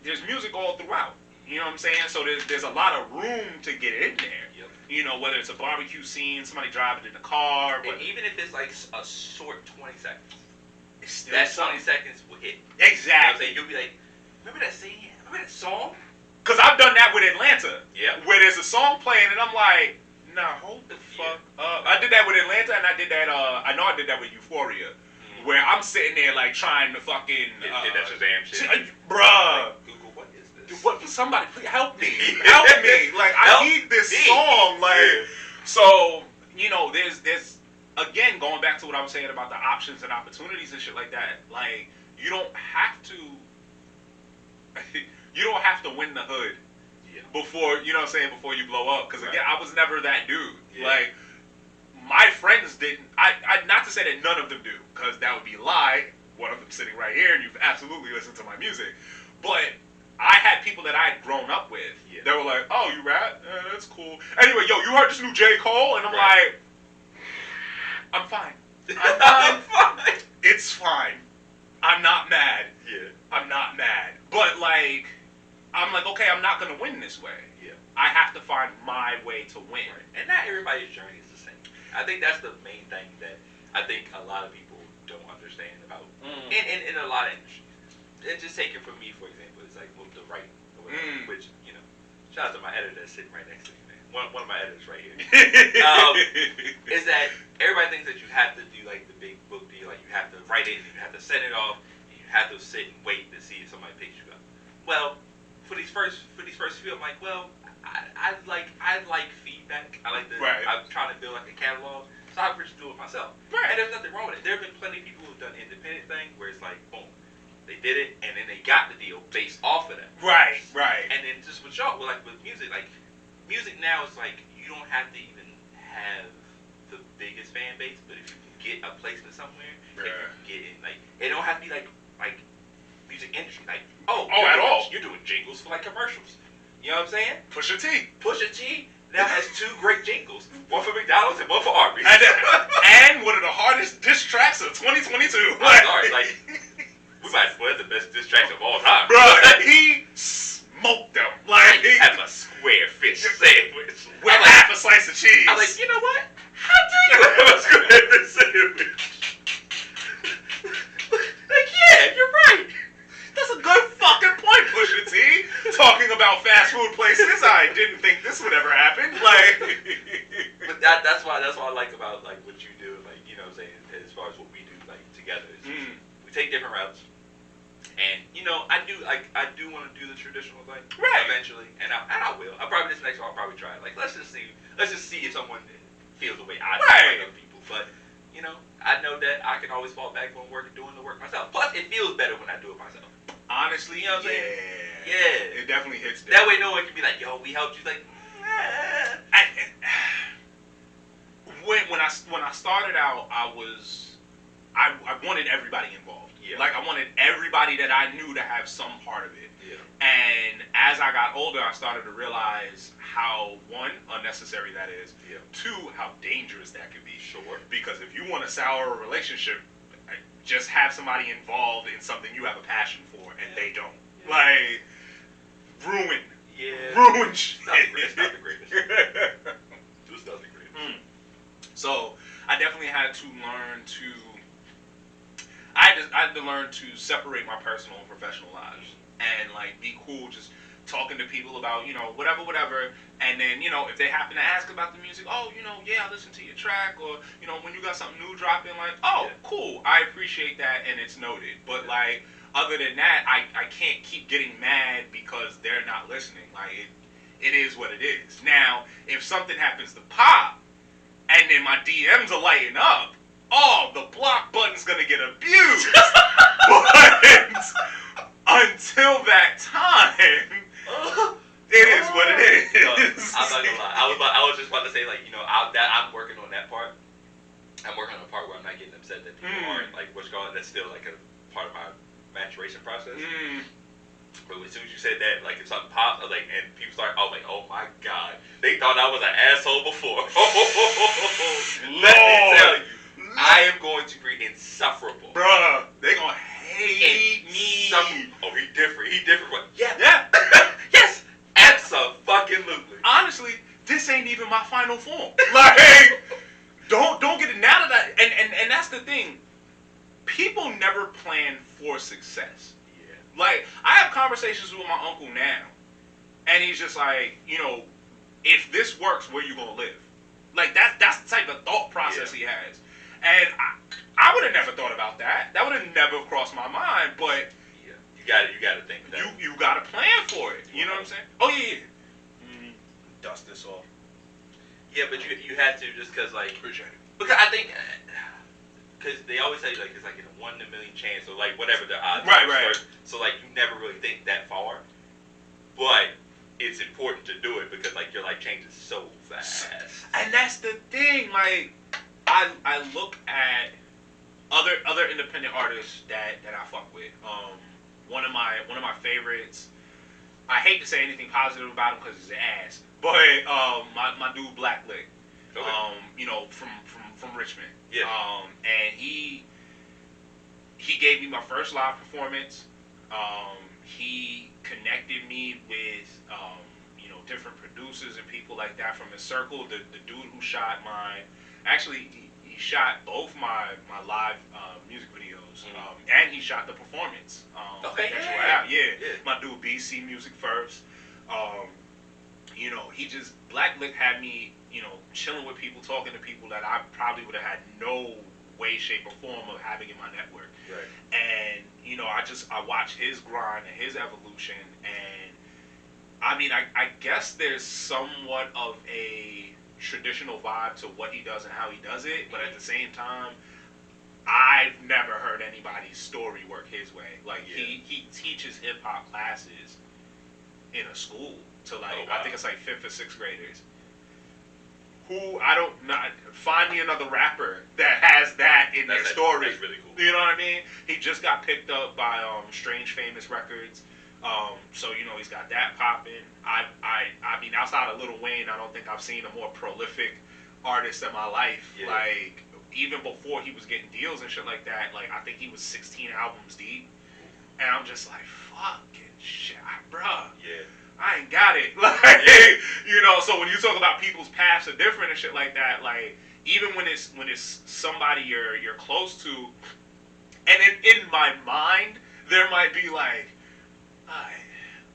there's music all throughout. You know what I'm saying? So there's a lot of room to get in there. Yep. You know, whether it's a barbecue scene, somebody driving in the car. And even if it's like a short 20 seconds, it's still that something. 20 seconds will hit. Exactly. You know, you'll be like, remember that scene? Remember that song? Because I've done that with Atlanta. Yeah. Where there's a song playing and I'm like, nah, hold the fuck up. I did that with Atlanta, and I did that, I know I did that with Euphoria. Mm-hmm. Where I'm sitting there like trying to fucking... did that Shazam shit? Bruh. Google, what is this? What? Somebody, please help me. Help me. Like, I need this song. Like, so, you know, there's again, going back to what I was saying about the options and opportunities and shit like that. Like, you don't have to win the hood before, you know what I'm saying, before you blow up. Because again, I was never that dude. Yeah. Like, my friends didn't. I not to say that none of them do, because that would be a lie. One of them sitting right here, and you've absolutely listened to my music. But I had people that I had grown up with. Yeah. They were like, "Oh, you rap? That's cool." Anyway, yo, you heard this new J. Cole? And I'm like, I'm fine. I'm fine. It's fine. I'm not mad. Yeah. I'm not mad. But like, I'm like, okay, I'm not gonna win this way. Yeah. I have to find my way to win. Right. And not everybody's journey is the same. I think that's the main thing that I think a lot of people don't understand about in a lot of industries. And just take it from me, for example, it's like with the writing, which, you know, shout out to my editor that's sitting right next to me, man. One of my editors right here. Is that everybody thinks that you have to do like the big book deal, like you have to write it, and you have to send it off, and you have to sit and wait to see if somebody picks you up. Well, for these first few, I'm like, well, I like feedback. I like the. Right. I'm trying to build like a catalog, so I just do it myself. Right. And there's nothing wrong with it. There have been plenty of people who've done independent thing where it's like, boom, they did it, and then they got the deal based off of that. Right. And then just with y'all, like with music now is like you don't have to even have the biggest fan base, but if you can get a placement somewhere, if you can get in, like it don't have to be like music industry, like at all. You're doing jingles for like commercials. You know what I'm saying? Pusha T. Pusha T now has 2 great jingles, one for McDonald's and one for Arby's. And one of the hardest diss tracks of 2022. I'm sorry, like we might as well have the best diss tracks of all time. Bro, he smoked them. Like he have a square fish sandwich with half a slice of cheese. I'm like, you know what? How do you have a square fish sandwich? Like, yeah, you're right. That's a good fucking point, Pusha T. Talking about fast food places, I didn't think this would ever happen. Like, but that's why I like about like what you do, like, you know what I'm saying, as far as what we do like together. Is we take different routes, and you know I do want to do the traditional thing eventually, and I will. I probably this next one I'll probably try it. Like let's just see if someone feels the way I do like other people, but. You know, I know that I can always fall back on doing the work myself. Plus, it feels better when I do it myself. Honestly, you know what I'm saying? Yeah. It definitely hits that way no one can be like, yo, we helped you. Like, when I started out, I wanted everybody involved. Yeah. Like, I wanted everybody that I knew to have some part of it. Yeah. And as I got older, I started to realize how, 1, unnecessary that is. Yeah. 2, how dangerous that could be. Sure. Because if you want to sour a relationship, just have somebody involved in something you have a passion for, and they don't. Yeah. Like, ruin. Yeah. Ruin shit. It's not the greatest. Just not the greatest. So, I definitely had to learn to... I had to learn to separate my personal and professional lives. And, like, be cool just talking to people about, you know, whatever. And then, you know, if they happen to ask about the music, oh, you know, yeah, I listened to your track. Or, you know, when you got something new dropping, like, oh, cool. I appreciate that, and it's noted. But, like, other than that, I can't keep getting mad because they're not listening. Like, it is what it is. Now, if something happens to pop, and then my DMs are lighting up, oh, the block button's gonna get abused. But until that time, it is what it is. I'm not gonna lie. I was just about to say, like, you know, I'm working on that part. I'm working on the part where I'm not getting upset that people aren't, like, what's going on. That's still, like, a part of my maturation process. But as soon as you said that, like, if something pops, like, and people start, like, oh my God, they thought I was an asshole before. Let me tell you. I am going to be insufferable. Bruh, they gonna hate me. Oh, he different. What? Yeah. Yes. Abso-fucking-lutely. Honestly, this ain't even my final form. Like, don't get it now that and that's the thing. People never plan for success. Yeah. Like, I have conversations with my uncle now, and he's just like, you know, if this works, where you gonna live? Like, that's the type of thought process he has. And I would have never thought about that. That would have never crossed my mind. But you gotta think of that. You gotta plan for it. You know what I'm saying? Oh yeah. Dust this off. Yeah, but you had to just because like appreciate it. Because I think because they always say like it's like a 1 in a million chance or like whatever the odds. Right. So like you never really think that far, but it's important to do it because like your life changes so fast. And that's the thing. Like I look at other independent artists that I fuck with. One of my favorites I hate to say anything positive about him because he's an ass. But my dude Blacklick, Okay. you know, from Richmond. Yeah. And he gave me my first live performance. He connected me with you know, different producers and people like that from his circle. The dude who shot he shot both my live music videos, and he shot the performance. Okay, yeah. My dude BC Music First. You know, Blacklick had me, you know, chilling with people, talking to people that I probably would have had no way, shape, or form of having in my network. Right. And, you know, I watched his grind and his evolution, and I mean, I guess there's somewhat of a traditional vibe to what he does and how he does it, but at the same time, I've never heard anybody's story work his way. Like, he teaches hip-hop classes in a school to, like, I think it's like 5th or 6th graders. Who, find me another rapper that has that in their story. That's really cool. You know what I mean? He just got picked up by Strange Famous Records. So, you know, he's got that popping. I mean, outside of Lil Wayne, I don't think I've seen a more prolific artist in my life. Yeah. Like, even before he was getting deals and shit like that, like, I think he was 16 albums deep. And I'm just like, fucking shit, bruh. Yeah. I ain't got it. Like, you know, so when you talk about people's paths are different and shit like that, like, even when it's somebody you're close to, and in my mind, there might be like, alright,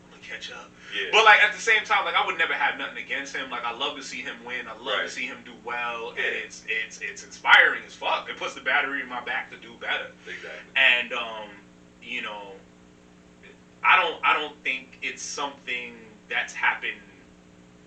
I'm gonna catch up. Yeah. But like at the same time, like I would never have nothing against him. Like I love to see him win. I love to see him do well, and it's inspiring as fuck. It puts the battery in my back to do better. Exactly. And you know, I don't think it's something that's happened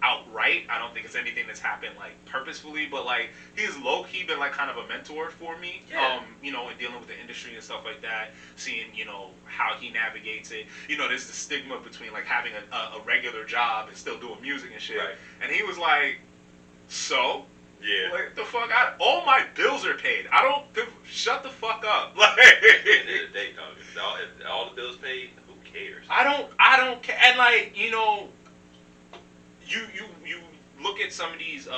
outright. I don't think it's anything that's happened like purposefully, but like he's low-key been like kind of a mentor for me. Yeah. You know, in dealing with the industry and stuff like that, seeing, you know, how he navigates it. You know, there's the stigma between like having a regular job and still doing music and shit. Right. And he was like, so? Yeah. Like, the fuck? All my bills are paid. I don't shut the fuck up. Like, At the end of the day, if all the bills paid, who cares? I don't care. And like, you know, you look at some of these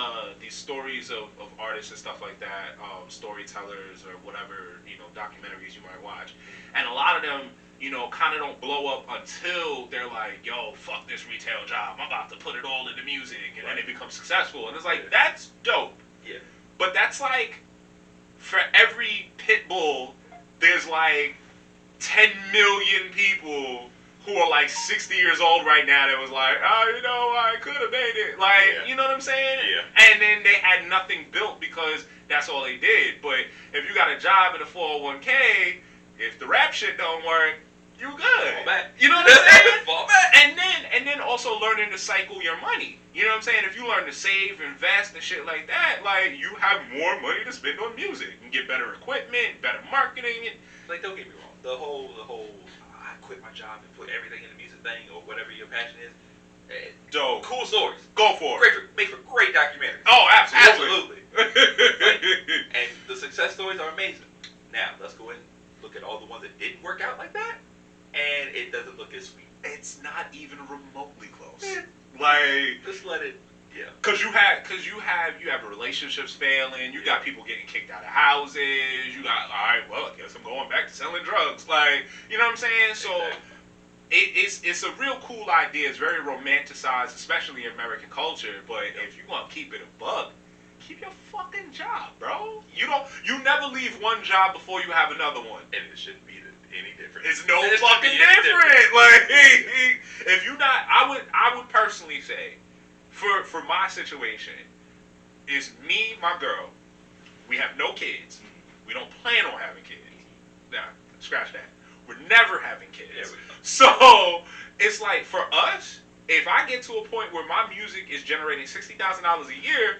stories of artists and stuff like that, storytellers or whatever, you know, documentaries you might watch, and a lot of them, you know, kind of don't blow up until they're like, yo, fuck this retail job, I'm about to put it all into music, and then they become successful, and it's like, that's dope. Yeah. But that's like, for every pit bull, there's like 10 million people who are like 60 years old right now that was like, oh, you know, I could have made it. Like, you know what I'm saying? Yeah. And then they had nothing built because that's all they did. But if you got a job in a 401k, if the rap shit don't work, you good. Fall back. You know what I'm saying? Fall back. And then also learning to cycle your money. You know what I'm saying? If you learn to save, invest, and shit like that, like, you have more money to spend on music. You can get better equipment, better marketing. Like, don't get me wrong. The whole I quit my job and put everything in the music thing or whatever your passion is. Dope. Cool stories. Go for it. Make for great documentaries. Oh, absolutely. And the success stories are amazing. Now, let's go in and look at all the ones that didn't work out like that, and it doesn't look as sweet. It's not even remotely close. Like, just let it. Yeah. Cause you have relationships failing. You got people getting kicked out of houses. You got, all right, well, I guess I'm going back to selling drugs. Like, you know what I'm saying? So it's a real cool idea. It's very romanticized, especially in American culture. But if you want to keep it a bug, keep your fucking job, bro. You never leave one job before you have another one. And it shouldn't be any different. It's no fucking different. Like, if you not, I would personally say, for my situation, is me, my girl, we have no kids. We don't plan on having kids. Nah, scratch that. We're never having kids. Yeah, so it's like, for us, if I get to a point where my music is generating $60,000 a year,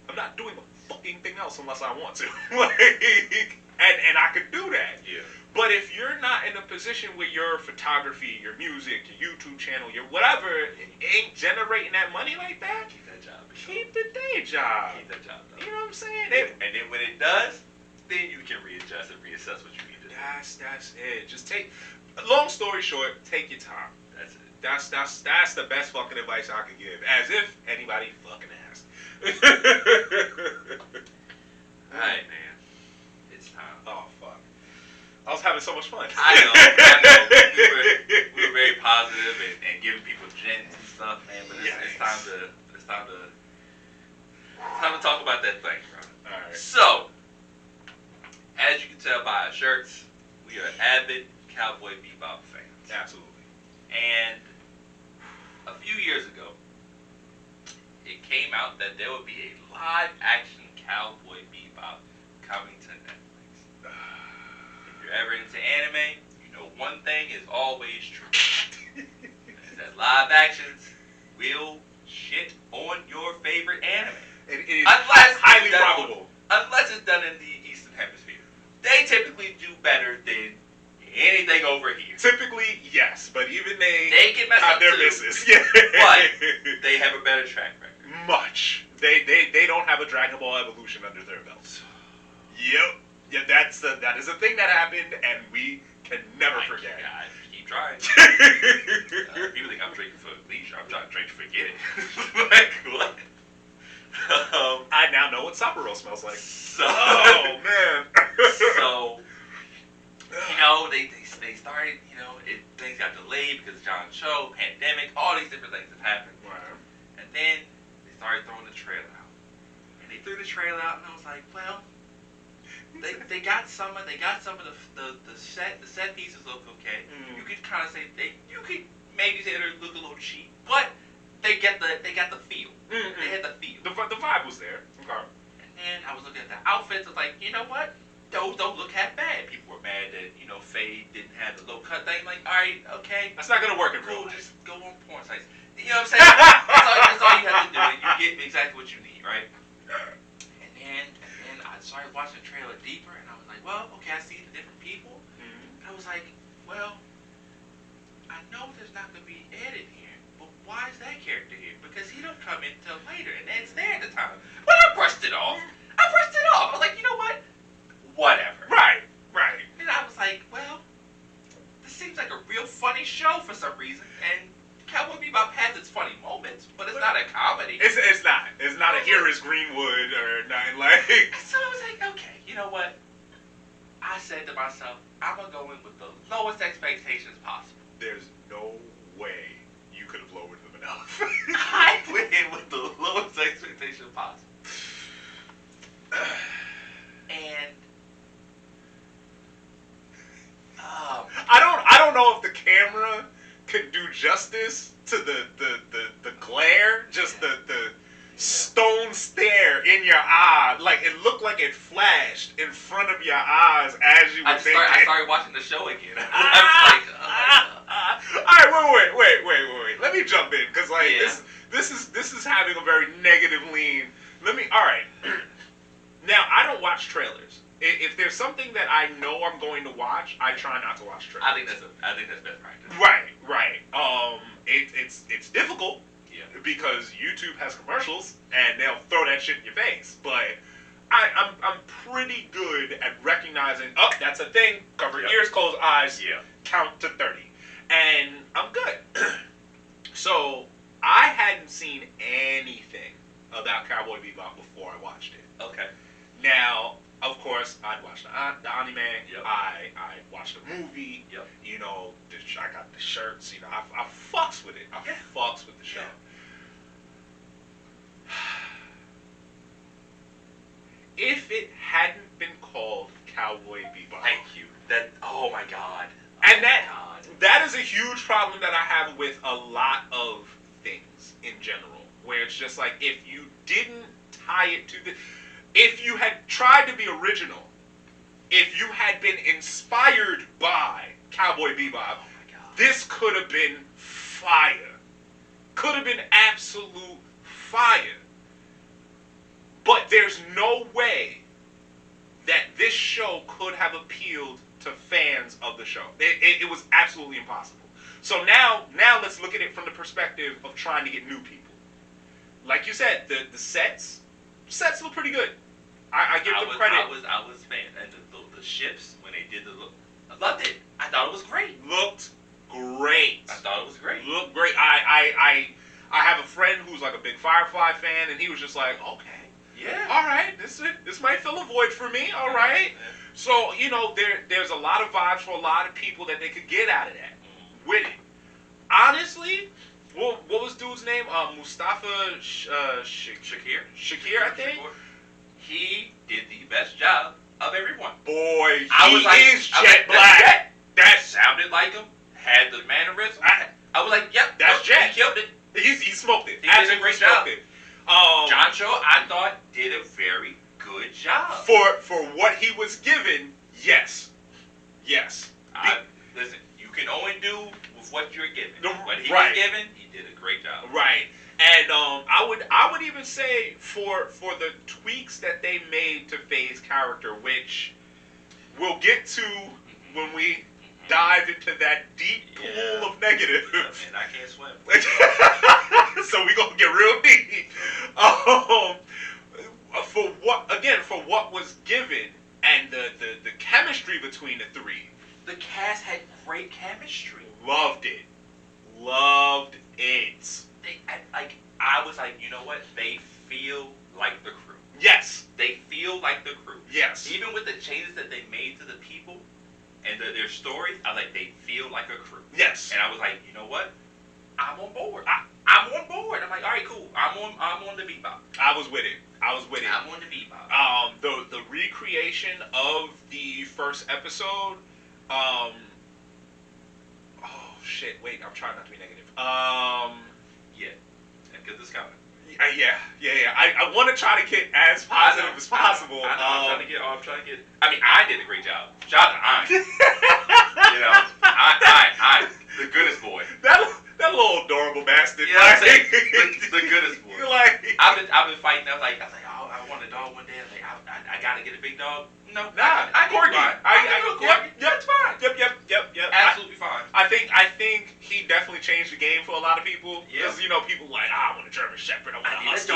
I'm not doing a fucking thing else unless I want to. and I could do that. Yeah. But if you're not in a position where your photography, your music, your YouTube channel, your whatever, ain't generating that money like that, keep that job. Keep the day job. Keep that job. You know what I'm saying? And then when it does, then you can readjust and reassess what you need to do. That's it. Just long story short, take your time. That's it. That's the best fucking advice I could give. As if anybody fucking asked. Alright, man. It's time. Oh fuck. I was having so much fun. I know. We were very positive and giving people gems and stuff, man. But it's time to talk about that thing, bro. All right. So, as you can tell by our shirts, we are avid Cowboy Bebop fans. Absolutely. And a few years ago, it came out that there would be a live-action Cowboy Bebop coming to Netflix. If you're ever into anime, you know one thing is always true. Is that live actions will shit on your favorite anime. It is Unless highly probable. Unless it's done in the Eastern Hemisphere. They typically do better than anything over here. Typically, yes, but even they can mess have up their too, misses. Yeah. But they have a better track record. Much. They don't have a Dragon Ball Evolution under their belts. Yep. Yeah, that is a thing that happened, and we can never forget. I keep trying. People think I'm drinking for leisure. I'm trying to drink to forget it. Like, what? I now know what Sapporo smells like. So, oh, man. So, you know, they started, you know, things got delayed because of John Cho, pandemic, all these different things have happened. Right. And then they started throwing the trailer out. And they threw the trailer out, and I was like, well, they got some of the set pieces look okay. Mm. You could kind of say you could maybe say they look a little cheap, but they got the feel. Mm-hmm. They had the feel. The vibe was there. Okay. And then I was looking at the outfits. I was like, you know what? Those don't look half bad. People were mad that Faye didn't have the low cut thing. Like, all right, okay, that's not gonna work in real cool. life. Just go on porn sites. You know what I'm saying? that's all you have to do. You get exactly what you need, right? And then I started watching the trailer deeper, and I was like, well, okay, I see the different people. Mm-hmm. And I was like, well, I know there's not going to be Ed in here, but why is that character here? Because he don't come in until later, and Ed's there at the time. But I brushed it off. I was like, you know what? Whatever. Right. And I was like, well, this seems like a real funny show for some reason, and Cowboy Bebop has its funny moments, but it's not a comedy. It's not. It's not a Here is Greenwood or nothing like. So I was like, okay, you know what? I said to myself, I'm going to go in with the lowest expectations possible. There's no way you could have lowered them enough. I went in with the lowest expectation possible. And I don't know if the camera could do justice to the glare, just the stone stare in your eye. Like, it looked like it flashed in front of your eyes as you were thinking. I started watching the show again. I was like, oh my God. Alright, wait. Let me jump in, because this is having a very negative lean. Alright. Now, I don't watch trailers. If there's something that I know I'm going to watch, I try not to watch trailers. I think that's best practice. Right. It's difficult. Yeah. Because YouTube has commercials and they'll throw that shit in your face. But I'm pretty good at recognizing, that's a thing. Cover ears, close eyes, count to 30. And I'm good. So I hadn't seen anything about Cowboy Bebop before I watched it. Okay. Now, of course, I'd watched the anime. Yep. I watched the movie. Yep. I got the shirts. I fucks with it. I fucks with the show. If it hadn't been called Cowboy Bebop, Thank you. Oh my God. And that is a huge problem that I have with a lot of things in general, where it's just like, if you didn't tie it to if you had tried to be original, if you had been inspired by Cowboy Bebop, this could have been fire. Could have been absolute fire. But there's no way that this show could have appealed to fans of the show. It was absolutely impossible. So now let's look at it from the perspective of trying to get new people. Like you said, the sets look pretty good. I give them credit. I was fan, and the ships when they did I loved it. I thought it was great. Looked great. I thought it was great. Looked great. I have a friend who's like a big Firefly fan, and he was just like, okay, Yeah. all right, this might fill a void for me. All right. Yeah. So there's a lot of vibes for a lot of people that they could get out of that with it. Honestly, what was dude's name? Mustafa Shakir. Shakir, I think. He did the best job of everyone. Boy, I was like, is Jet Black. That sounded like him. Had the mannerisms. I was like, yep, that's Jet. He killed it. He smoked it. He did a great job. It. John Cho, I thought, did a very good job. For what he was given, yes. Listen, you can only do with what you're given. What he right. was given, he did a great job. Right. And I would even say for the tweaks that they made to Faye's character, which we'll get to when we dive into that deep pool of negative. And I can't swim. So we're gonna get real deep. For what was given and the chemistry between the three. The cast had great chemistry. Loved it. I was like, you know what? They feel like the crew. Yes. They feel like the crew. Yes. Even with the changes that they made to the people and their stories, I was like, they feel like a crew. Yes. And I was like, you know what? I'm on board. I'm on board. I'm like, all right, cool. I'm on the Bebop. I was with it. I'm on the Bebop. The recreation of the first episode. Oh shit! Wait, I'm trying not to be negative. Yeah, because it's coming. Yeah. I want to try to get as positive as possible. I'm trying to get. I mean, I did a great job. Shout out to I, the goodest boy. That little adorable bastard. You know what I'm saying? The goodest boy. Like, I've been fighting. I was like, oh, I want a dog one day. I was like, I gotta get a big dog. No, I corgi. That's fine. Yep. Absolutely fine. I think he definitely changed the game for a lot of people. Because people like, I want a German Shepherd. I want a husky.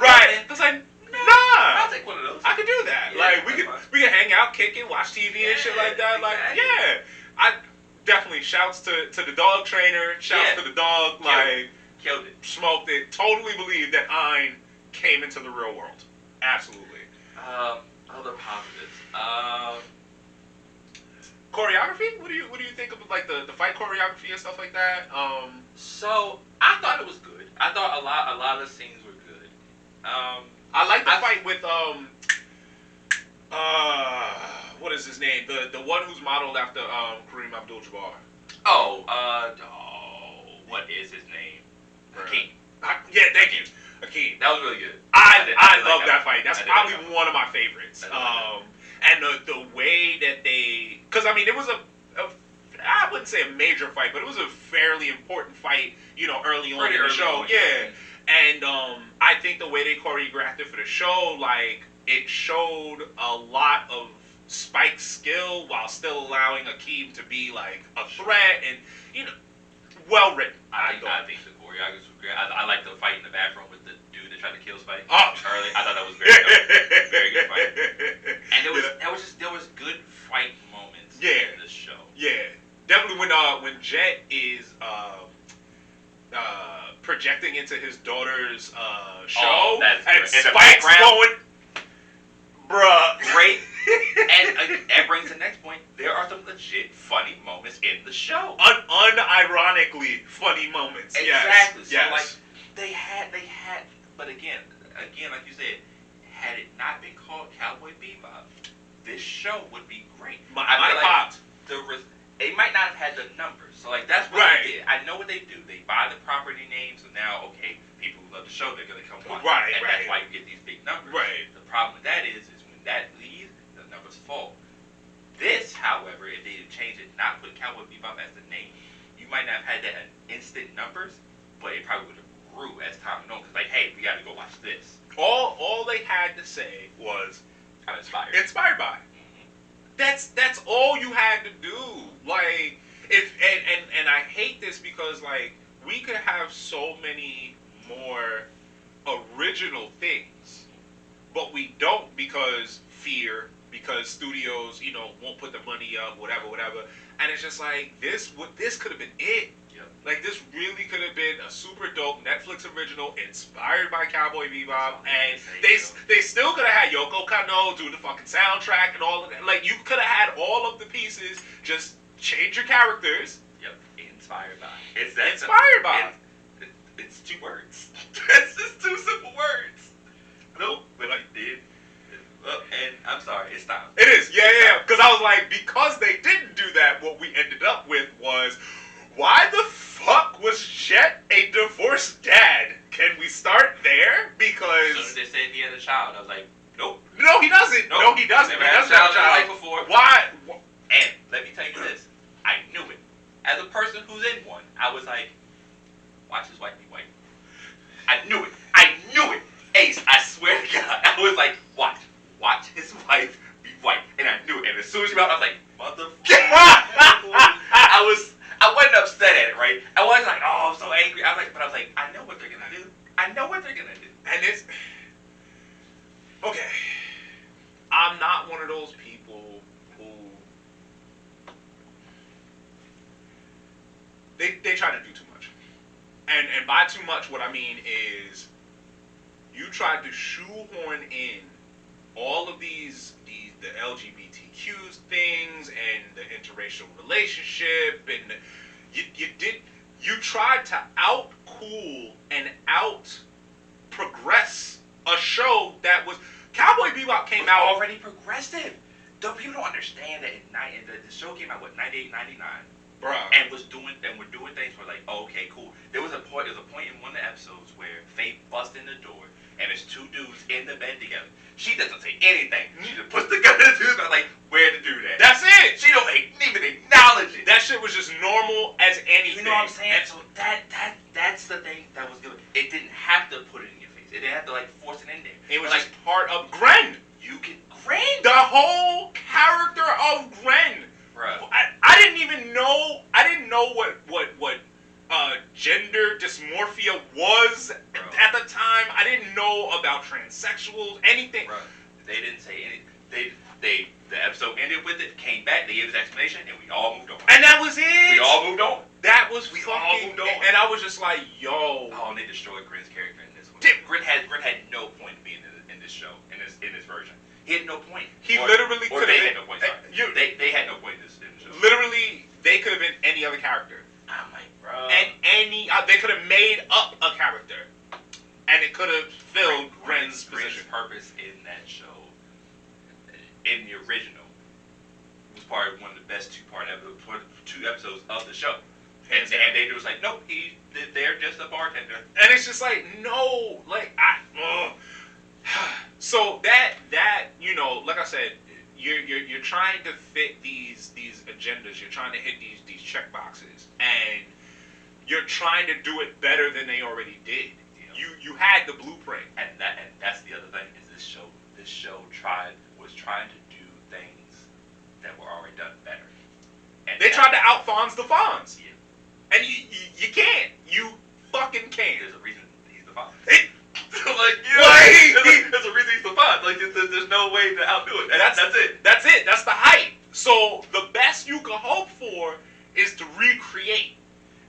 Right. It's like, nah. I'll take one of those. I could do that. Yeah, like we can hang out, kick it, watch TV and shit like that. Like definitely shouts to the dog trainer. Shouts to the dog. Killed it. Smoked it. Totally believe that Ein came into the real world. Absolutely. Other positives. Choreography? What do you think of like the fight choreography and stuff like that? So I thought it was good. I thought a lot of the scenes were good. I like the fight with what is his name? The one who's modeled after Kareem Abdul-Jabbar. What is his name? Hakeem. Yeah, thank you. Hakeem. That was really good. I love that fight. That's probably one of my favorites. And the way that they, because I mean, it was I wouldn't say a major fight, but it was a fairly important fight, early on in the show. Yeah. And I think the way they choreographed it for the show, like, it showed a lot of Spike's skill while still allowing Akeem to be like a threat and well written. I think the choreography was great. I like the fight in the bathroom with the dude that tried to kill Spike. Early. I thought that was very good. Very good fight. And there was good fight moments in the show. Yeah. Definitely when Jet is projecting into his daughter's show and Spike's going, bruh. Great. And that brings the next point. There are some legit funny moments in the show. Unironically funny moments. Exactly. Yes. So like they had, but again, like you said, had it not been called Cowboy Bebop, this show would be great. They might not have had the numbers. So like that's what they did. I know what they do. They buy the property names, and now people who love the show, they're gonna come watch. That's why you get these big numbers. Right. The problem with that is when that leaves, the numbers fall. This, however, if they had changed it, not put Cowboy Bebop as the name, you might not have had that instant numbers, but it probably would have grew as time went on. Cause like, hey, we got to go watch this. All they had to say was, I'm inspired. Inspired by. That's all you had to do. Like, and I hate this because like we could have so many more original things, but we don't because fear, because studios, won't put the money up, whatever. And it's just like this could have been it. Yep. Like this really could have been a super dope Netflix original inspired by Cowboy Bebop, and they still could have had Yoko Kanno do the fucking soundtrack and all of that. Like you could have had all of the pieces, just change your characters. Yep. Inspired by. Inspired by. It's 2 words. It's just 2 simple words. Nope, but I did. And I'm sorry, it's time. It is, yeah. Because I was like, because they didn't do that, what we ended up with was, why the fuck was Jet a divorced dad? Can we start there? Because as soon as they said he had a child, I was like, nope. No, he doesn't. Nope. No, he doesn't. Never had a child in his life before. Why? And let me tell you this, I knew it. As a person who's in one, I was like, watch his wife be white. I knew it. Ace, I swear to God, I was like, watch his wife be white. And I knew it. And as soon as she was out, I was like, motherfucker. I wasn't upset at it, right? I wasn't like, oh, I'm so angry. I was like, I know what they're going to do. And it's, okay, I'm not one of those people who, they try to do too much. And by too much, what I mean is, you tried to shoehorn in all of the LGBTQ things and the interracial relationship, and you tried to out-cool and out-progress a show that was, Cowboy Bebop came out already progressive. People don't understand that the show came out, 98, 99. Bruh. And we're doing things where like, oh, okay, cool. There was a point in one of the episodes where Faith busts in the door and there's 2 dudes in the bed together. She doesn't say anything. She just puts the gun in the dude's mouth, like, where to do that. That's it. She don't even acknowledge it. That shit was just normal as anything. You know what I'm saying? So that's the thing that was good. It didn't have to put it in your face. It didn't have to like force it in there. It was just part of Gren. You can Gren. The whole character of Gren. Bruh. I didn't even know. I didn't know what gender dysmorphia was at the time. I didn't know about transsexuals, anything. Bruh. They didn't say anything. The episode ended with it, came back, they gave us an explanation, and we all moved on. And that was it. We all moved on. That was we fucking. all moved on. And I was just like, yo. Oh, and they destroyed Grin's character in this one. Grin had no point being in this show, in this version. He had no point. He literally could have been. They had no point. Sorry. They had no point in the show. Literally, they could have been any other character. I'm like, bro. And they could have made up a character, and it could have filled Gren's position. Purpose in that show, in the original, was part of one of the best 2 episodes of the show. And they was like, nope, they're just a bartender. And it's just like, no, like so that like I said, you're trying to fit these agendas. You're trying to hit these check boxes, and you're trying to do it better than they already did. You had the blueprint, and that's the other thing is this show was trying to do things that were already done better. And they tried to out Fonz the Fonz. Yeah. And you can't. You fucking can't. There's a reason he's the Fonz. Like, there's a reason he's the Fonz. Like, there's no way to outdo it. That's it. That's it. That's the hype. So the best you can hope for is to recreate.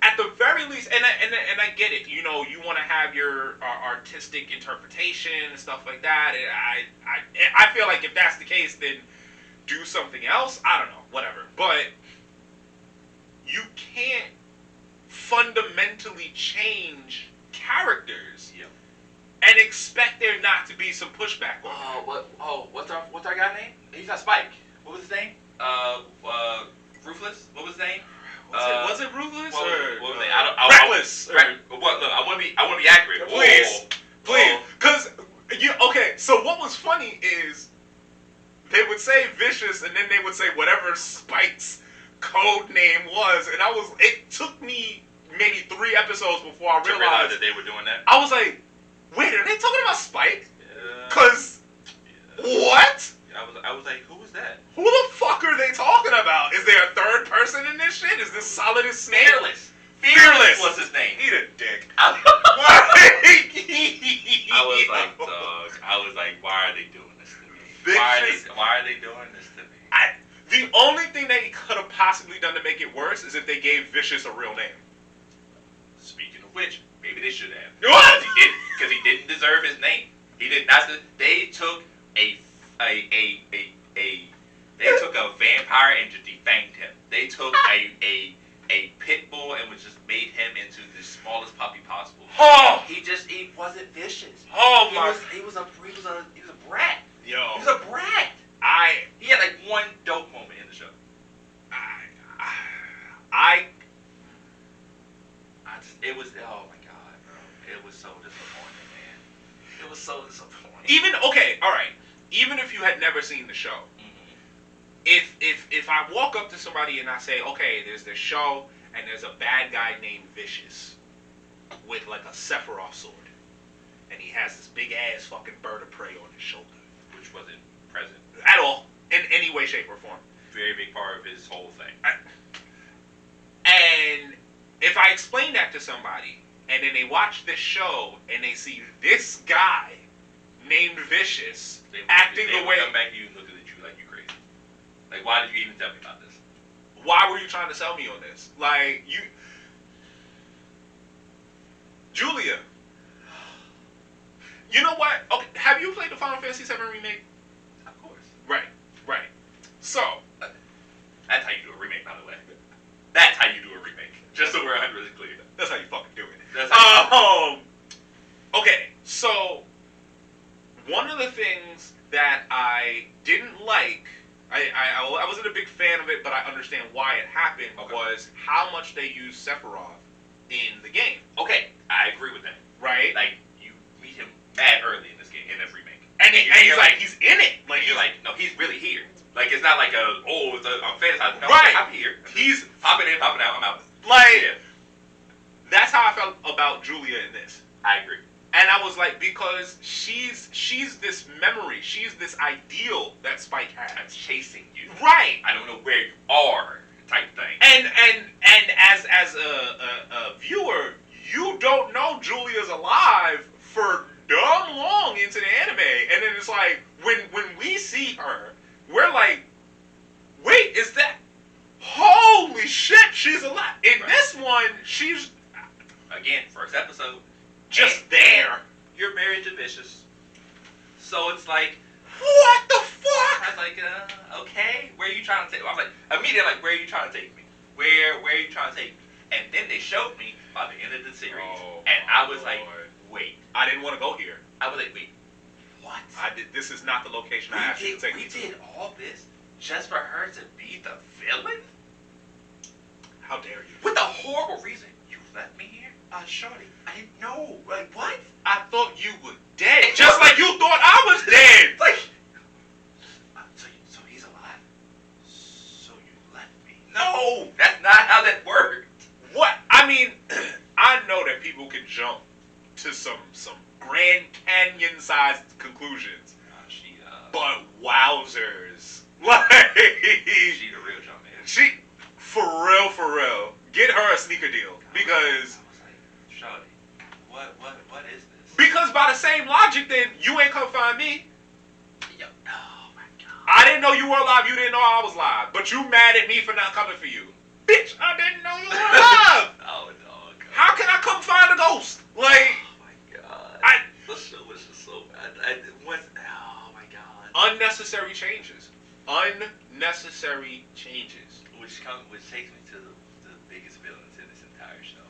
At the very least, and I get it. You want to have your artistic interpretation and stuff like that. And I feel like if that's the case, then do something else. I don't know, whatever. But you can't fundamentally change characters and expect there not to be some pushback on it. What's our guy name? He's not Spike. What was his name? Ruthless. What was his name? Was it Ruthless or what was it? Reckless? Look, I want to be accurate. Please, because okay. So what was funny is they would say Vicious, and then they would say whatever Spike's code name was, and it took me maybe 3 episodes before I realized that they were doing that. I was like, wait, are they talking about Spike? Cause what? I was like, who was that? Who the fuck are they talking about? Is there a third person in this shit? Is this solid as Snake? Fearless was his name. Eat a dick. I was like, dog. I was like, why are they doing this to me? Vicious. Why are they doing this to me? The only thing they could have possibly done to make it worse is if they gave Vicious a real name. Speaking of which, maybe they should have. What? Because he didn't deserve his name. He did not. They took a vampire and just defanged him. They took a pit bull and just made him into the smallest puppy possible. Oh! He wasn't vicious. Oh He was a brat. Yo. He was a brat. He had like one dope moment in the show. It was, oh my god, bro. It was so disappointing, man. It was so disappointing. Even if you had never seen the show, if I walk up to somebody and I say, okay, there's this show and there's a bad guy named Vicious with like a Sephiroth sword, and he has this big ass fucking bird of prey on his shoulder, Which wasn't present at all in any way, shape, or form. very big part of his whole thing. And if I explain that to somebody, and then they watch this show and they see this guy named Vicious acting the way, they come back to you and look at you like you crazy. Like, why did you even tell me about this? why were you trying to sell me on this? Like, Julia. You know what? Okay, have you played the Final Fantasy VII Remake? Of course. Right. So, That's how you do a remake, by the way. That's how you do a remake. Just so we're 100% clear. that's how you fucking do it. That's how Okay, so one of the things that I didn't like, I wasn't a big fan of it, but I understand why it happened, was how much they used Sephiroth in the game. Okay, I agree with that. Right? Like, you meet him mad early in this game, in this remake. And he's in it. Like, you're like, no, he's really here. Like, it's not like I'm fantasizing. No, Right. I'm here. He's popping in, popping out, I'm out. like, Yeah. That's how I felt about Julia in this. I agree. And I was like, because she's this memory, she's this ideal that Spike has. I'm chasing you. Right. I don't know where you are, type thing. And as a viewer, you don't know Julia's alive for dumb long into the anime, and then it's like when we see her, we're like, wait, is that? Holy shit, she's alive. In this one, she's Again, first episode. just there. You're married to Vicious. So it's like, What the fuck? I was like, okay, where are you trying to take me? I was like, immediately like, where are you trying to take me? Where are you trying to take me? And then they showed me by the end of the series, and I was like, wait. I didn't want to go here. I was like, wait, what? This is not the location I asked you to take me We to. did all this just for her to be the villain? How dare you? With a horrible reason. You left me here? Shorty, I didn't know. Like, what? I thought you were dead. Just like you thought I was dead. Like, so he's alive. So you left me? No, that's not how that worked. What? I mean, I know that people can jump to some Grand Canyon-sized conclusions, but wowzers, like She the real jump man. she, for real, get her a sneaker deal because. Shawty, what is this? Because by the same logic, then you ain't come find me. Yo, oh my god. I didn't know you were alive. You didn't know I was alive. But you mad at me for not coming for you, bitch. I didn't know you were alive. Oh dog. How can I come find a ghost? Like, oh my god. I. The show was just so bad. Oh my god. Unnecessary changes. Unnecessary changes. Which takes me to the biggest villains in this entire show.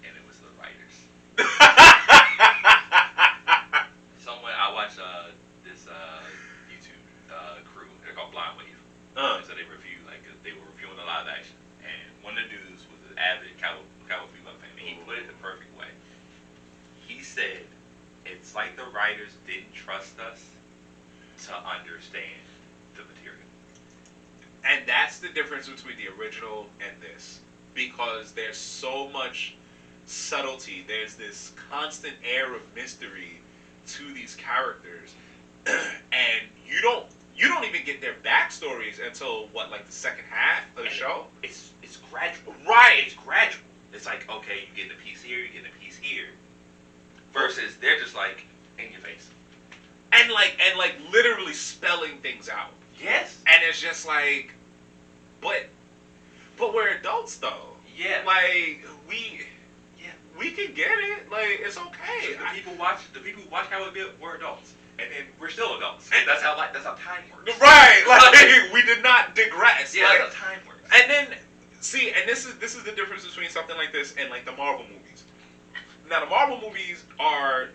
And it was the writers. I watched this YouTube crew. They're called Blind Wave. So they were reviewing the live action, and one of the dudes was an avid Cowboy Bebop fan. And he put it the perfect way. He said, "It's like the writers didn't trust us to understand the material." And that's the difference between the original and this, because there's so much subtlety. There's this constant air of mystery to these characters, and you don't even get their backstories until like the second half of the show. It's gradual, right? It's gradual. It's like, okay, you get a piece here, you get a piece here, versus they're just like in your face. and literally spelling things out. Yes. And it's just like, but we're adults though. Yeah. Like we can get it. Like it's okay. The people who watch Cowboy Bebop were adults, and then we're still adults. And that's how time works. Right. Like we did not digress. Yeah, like, that's how time works. And then see, and this is the difference between something like this and like the Marvel movies. Now the Marvel movies are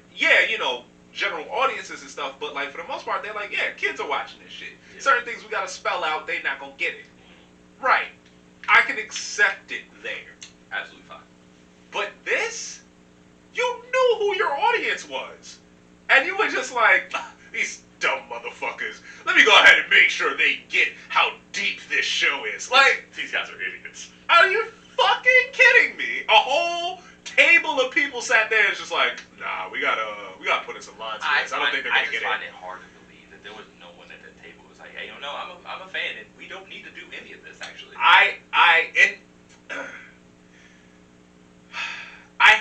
general audiences and stuff, but like for the most part they're like kids are watching this shit. Yeah. Certain things we gotta spell out, they not gonna get it. Right. I can accept it there. Absolutely fine. But this, you knew who your audience was. And you were just like, these dumb motherfuckers. Let me go ahead and make sure they get how deep this show is. Like, these guys are idiots. Are you fucking kidding me? A whole table of people sat there and just like, nah, we gotta put in some lines for this. I don't think they're gonna get it. I just find it hard to believe that there was no one at that table who was like, hey, I'm a fan and we don't need to do any of this actually. I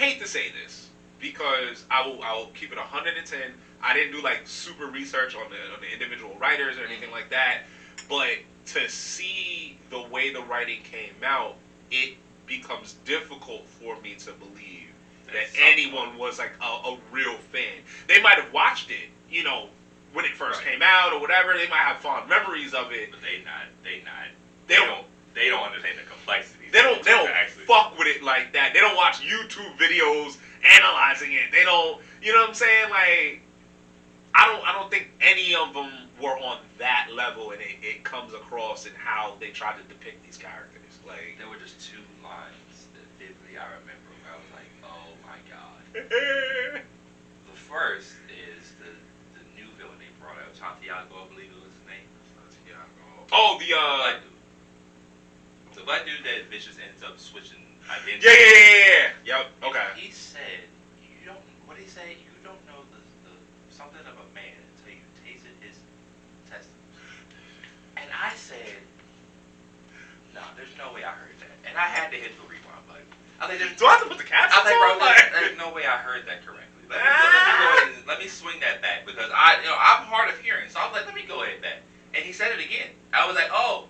hate to say this because I will keep it 110. I didn't do like super research on the individual writers or anything like that, but to see the way the writing came out, it becomes difficult for me to believe that anyone was like a real fan. They might have watched it, when it first came out or whatever. They might have fond memories of it, but they don't understand the complexity. They don't fuck with it like that. They don't watch YouTube videos analyzing it. They don't, you know what I'm saying? Like, I don't think any of them were on that level, and it comes across in how they try to depict these characters. Like, there were just two lines that vividly I remember where I was like, oh my god. The first is the new villain they brought out, Santiago, I believe it was his name. Santiago. Oh, the black dude that Vicious ends up switching identity. Yeah. Yep. Okay. He said, what did he say? You don't know the something of a man until you tasted his testicles. And I said, no, there's no way I heard that. And I had to hit the rewind button. I think do I have to put the captions on? Bro, there's no way I heard that correctly. Let me swing that back because I'm hard of hearing. So I was like, let me go ahead back. And he said it again. I was like, oh,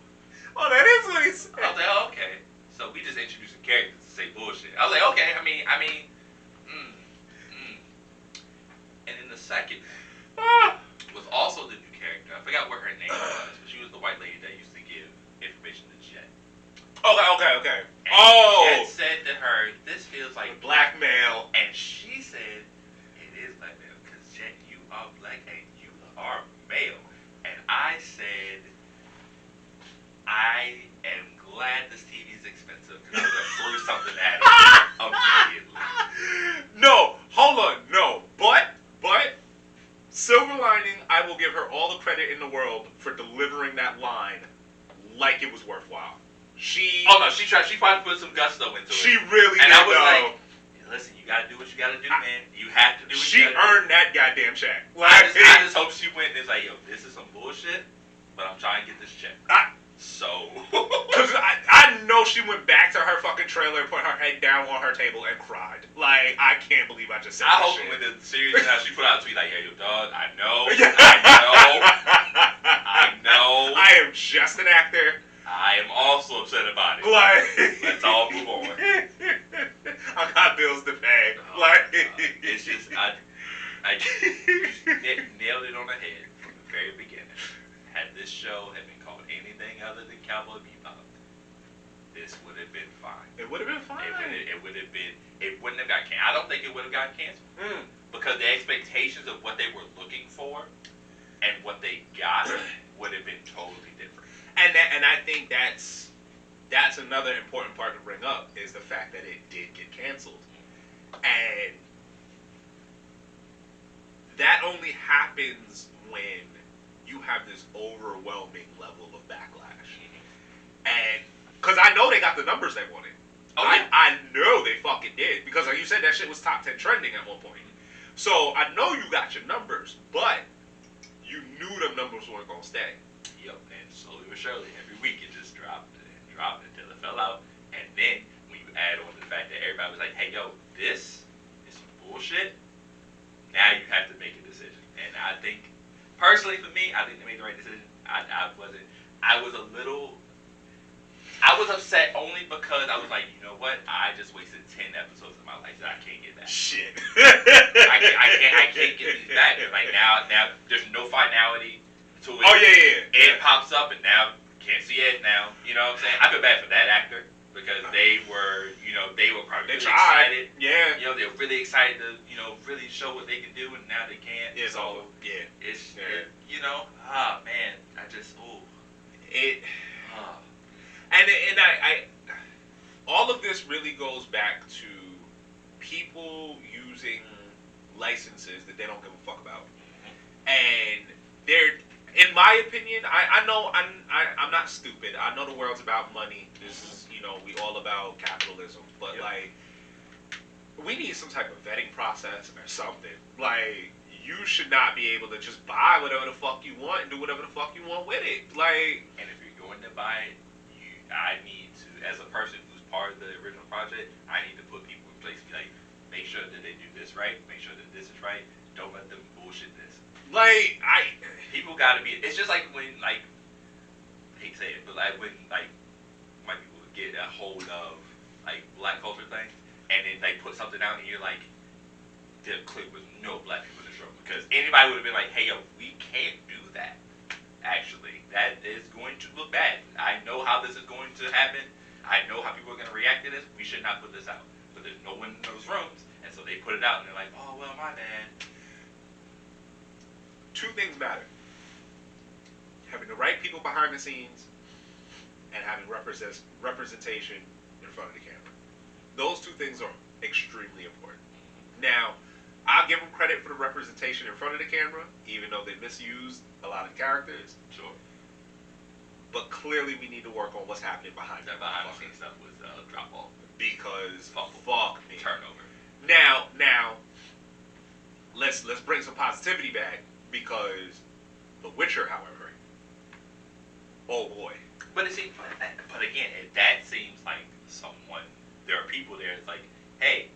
that is what he said. I was like, oh, okay. So we just introduced the characters to say bullshit. I was like, okay. I mean. And then the second was also the new character. I forgot what her name was, but she was the white lady that used to give information to Jet. Okay. And Jet said to her, "This feels like blackmail." And she said, "It is blackmail because Jet, you are black and you are male." And I said, I am glad this TV is expensive because I would have threw something at it immediately. No, hold on, no. But, silver lining, I will give her all the credit in the world for delivering that line like it was worthwhile. She tried to put some gusto into it. She really did. And I was like, listen, you gotta do what you gotta do, man. You have to do what you gotta do. She earned that goddamn check. I just hope she went and is like, yo, this is some bullshit, but I'm trying to get this check. Because I know she went back to her fucking trailer, put her head down on her table, and cried. Like, I can't believe I just said that shit. I hope with the series now, she put out a tweet like, hey, yo, dog, I know. I am just an actor. I am also upset about it. Like, let's all move on. I got bills to pay. It's just, I nailed it on the head from the very beginning. Had this show had been called anything other than Cowboy Bebop, this would have been fine. It would have been fine. It wouldn't have got canceled. I don't think it would have gotten canceled. Because the expectations of what they were looking for and what they got would have been totally different. And I think that's another important part to bring up is the fact that it did get canceled. And that only happens when you have this overwhelming level of backlash. And because I know they got the numbers they wanted. I know they fucking did. Because like you said, that shit was top 10 trending at one point. So I know you got your numbers, but you knew them numbers weren't going to stay. Yep, and slowly but surely, every week it just dropped until it fell out. And then when you add on the fact that everybody was like, hey, yo, this is some bullshit, now you have to make a decision. And I think personally for me, I think they made the right decision. I wasn't. I was a little. I was upset only because I was like, you know what? I just wasted 10 episodes of my life that I can't get back. Shit. I can't get these back. Like now there's no finality to it. Oh yeah. Ed pops up and now can't see Ed now. You know what I'm saying? I feel bad for that actor because they were probably really excited. Yeah. You know, they were really excited to, really show what they can do, and now they can't. It's so over. Yeah. It's yeah. Man, I just And I all of this really goes back to people using licenses that they don't give a fuck about, and they're, in my opinion, I know I'm not stupid. I know the world's about money. This is, we all about capitalism, but like, we need some type of vetting process or something. Like, you should not be able to just buy whatever the fuck you want and do whatever the fuck you want with it. Like, and if you're going to buy it, I need to, as a person who's part of the original project, I need to put people in place. Be like, make sure that they do this right. Make sure that this is right. Don't let them bullshit this. Like, people gotta be. It's just like when, like, I hate to say it, but like when like white people get a hold of like black culture things, and then they put something out, and you're like, there clearly was no black people in this room, because anybody would have been like, hey yo, we can't do that. Actually, that is going to look bad. I know how this is going to happen. I know how people are going to react to this. We should not put this out. But there's no one in those rooms, and so they put it out, and they're like, oh, well, my bad. Two things matter. Having the right people behind the scenes and having representation in front of the camera. Those two things are extremely important. Now, I'll give them credit for the representation in front of the camera, even though they misused a lot of characters. Sure. But clearly we need to work on what's happening behind that. Behind the scenes stuff was drop off. Because fuck me. Turnover. Now, let's bring some positivity back, because The Witcher, however, oh boy. But it seems, but again, that seems like someone. There are people there. It's like, hey.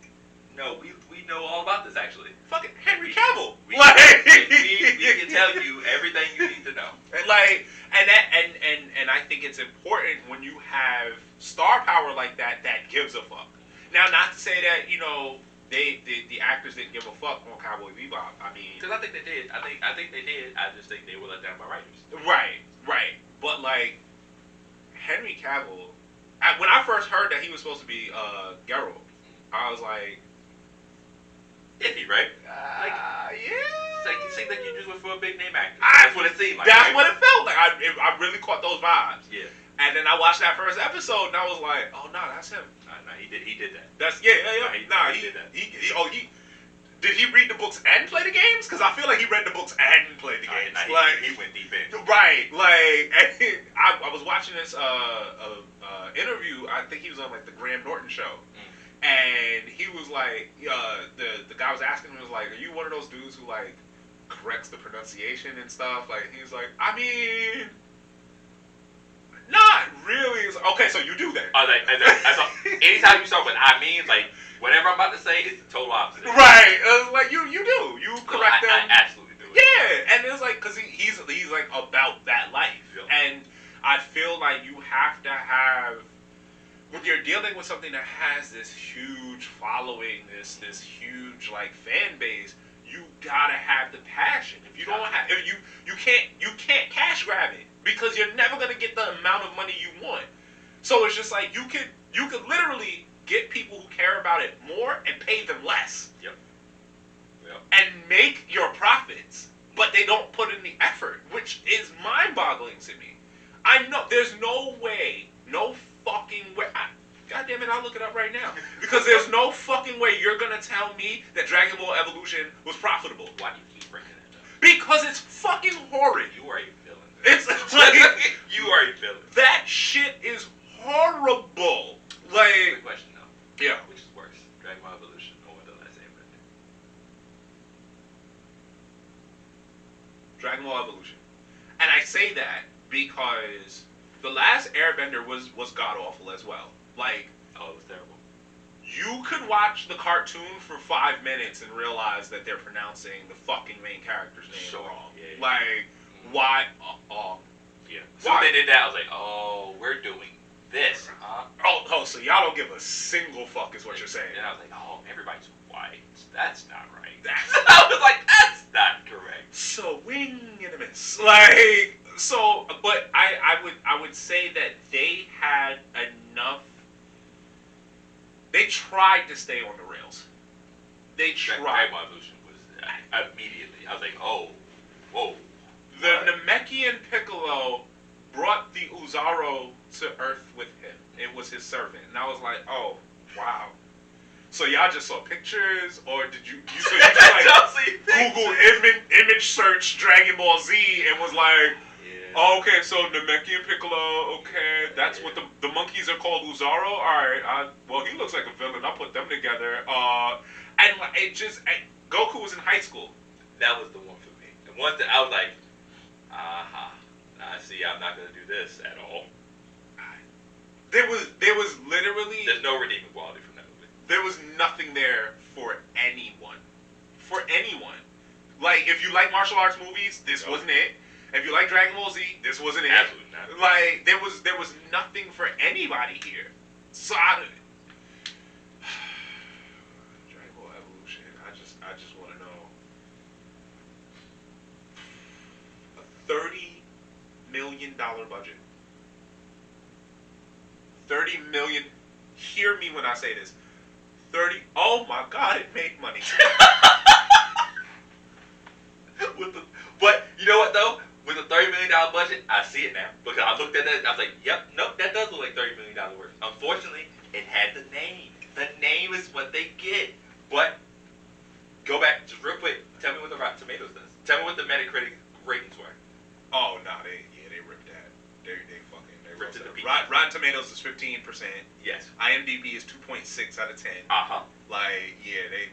No, we know all about this, actually. Fucking Henry Cavill. We can tell you everything you need to know. Like, and I think it's important when you have star power like that gives a fuck. Now, not to say that the actors didn't give a fuck on Cowboy Bebop. I mean, because I think they did. I think they did. I just think they were let down by writers. Right. But like, Henry Cavill, when I first heard that he was supposed to be Geralt, I was like, iffy, right? Yeah. It's like, it seemed like you just went for a big name actor. That's what it seemed like. That's what it felt like. I really caught those vibes. Yeah. And then I watched that first episode, and I was like, oh no, that's him. No, he did that. That's He did that. Did he read the books and play the games? Because I feel like he read the books and played the games. He went deep in. Right. Like, and I was watching this interview. I think he was on like the Graham Norton show. And he was like, the guy was asking him, was like, are you one of those dudes who like corrects the pronunciation and stuff? Like, he was like, I mean, not really. It's like, okay, so you do that. Anytime you start with I mean, like, whatever I'm about to say is the total opposite. Right. Like, you do. You correct them. I absolutely do it. Yeah. And it's like, because he's like about that life. Yep. And I feel like you have to have, when you're dealing with something that has this huge following, this huge like fan base, you gotta have the passion. If you don't have, if you can't cash grab it, because you're never gonna get the amount of money you want. So it's just like you could literally get people who care about it more and pay them less. Yep. And make your profits, but they don't put in the effort, which is mind-boggling to me. I know there's no way, no fucking way. God damn it, I'll look it up right now. Because there's no fucking way you're gonna tell me that Dragon Ball Evolution was profitable. Why do you keep bringing that up? Because it's fucking horrid. You are a villain. It's like, you are a villain. That shit is horrible. Like, good question though. Yeah. Which is worse, Dragon Ball Evolution or The Last Airbender? Dragon Ball Evolution. And I say that because The Last Airbender was god awful as well. Like, oh, it was terrible. You could watch the cartoon for 5 minutes and realize that they're pronouncing the fucking main character's name wrong. Yeah. Like, why? Yeah. So when they did that, I was like, oh, we're doing this, huh? Oh, so y'all don't give a single fuck is what you're saying. And I was like, oh, everybody's white. That's not right. I was like, that's not correct. Swing and a miss. Like, so, but I would say that they had enough. They tried to stay on the rails. They tried. Dragon Ball Evolution was immediately. I was like, oh, whoa. The Namekian Piccolo brought the Uzaro to Earth with him. It was his servant, and I was like, oh, wow. So y'all just saw pictures, or did you just like Google image search Dragon Ball Z and was like, oh, okay, so Namekian Piccolo, okay, that's what the monkeys are called, Uzaro. All right, well, he looks like a villain. I'll put them together. And it just Goku was in high school. That was the one for me. And once I was like, aha, I see. I'm not gonna do this at all. There was literally there's no redeeming quality from that movie. There was nothing there for anyone. For anyone. Like, if you like martial arts movies, this wasn't it. If you like Dragon Ball Z, this wasn't it. Absolutely not. Like, there was nothing for anybody here. So Dragon Ball Evolution. I just want to know. A $30 million budget. 30 million. Hear me when I say this. 30. Oh my God! It made money. But you know what though? With a $30 million budget, I see it now. Because I looked at that, I was like, yep, nope, that does look like $30 million worth. Unfortunately, it had the name. The name is what they get. But, go back, just real quick, tell me what the Rotten Tomatoes does. Tell me what the Metacritic ratings were. Oh, no, they ripped that. They ripped it to pieces. Rotten Tomatoes is 15%. Yes. IMDb is 2.6 out of 10. Uh-huh. Like, yeah, they...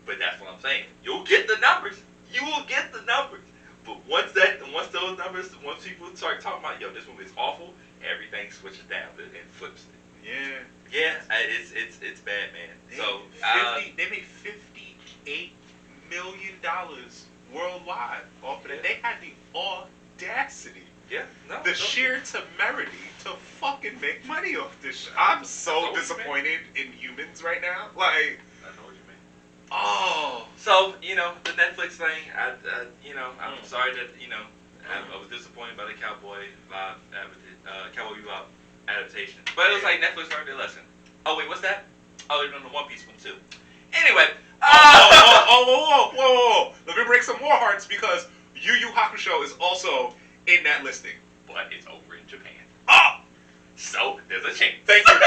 But that's what I'm saying. You'll get the numbers. You will get the numbers. But once those numbers, once people start talking about, yo, this movie is awful, everything switches down and flips it. Yeah. Yeah, it's bad, man. They made $58 million worldwide off of it. They had the audacity. Yeah, no. The sheer temerity to fucking make money off this shit. I'm so disappointed in humans right now. Like, I know what you mean. Oh. So, the Netflix thing, I'm sorry that, I was disappointed by the Cowboy Bebop adaptation. But it was like Netflix learned their lesson. Oh, wait, what's that? Oh, they're doing the One Piece one, too. Anyway. Whoa. Let me break some more hearts because Yu Yu Hakusho is also in that listing. But it's over in Japan. Oh! So, there's a chance. Thank you.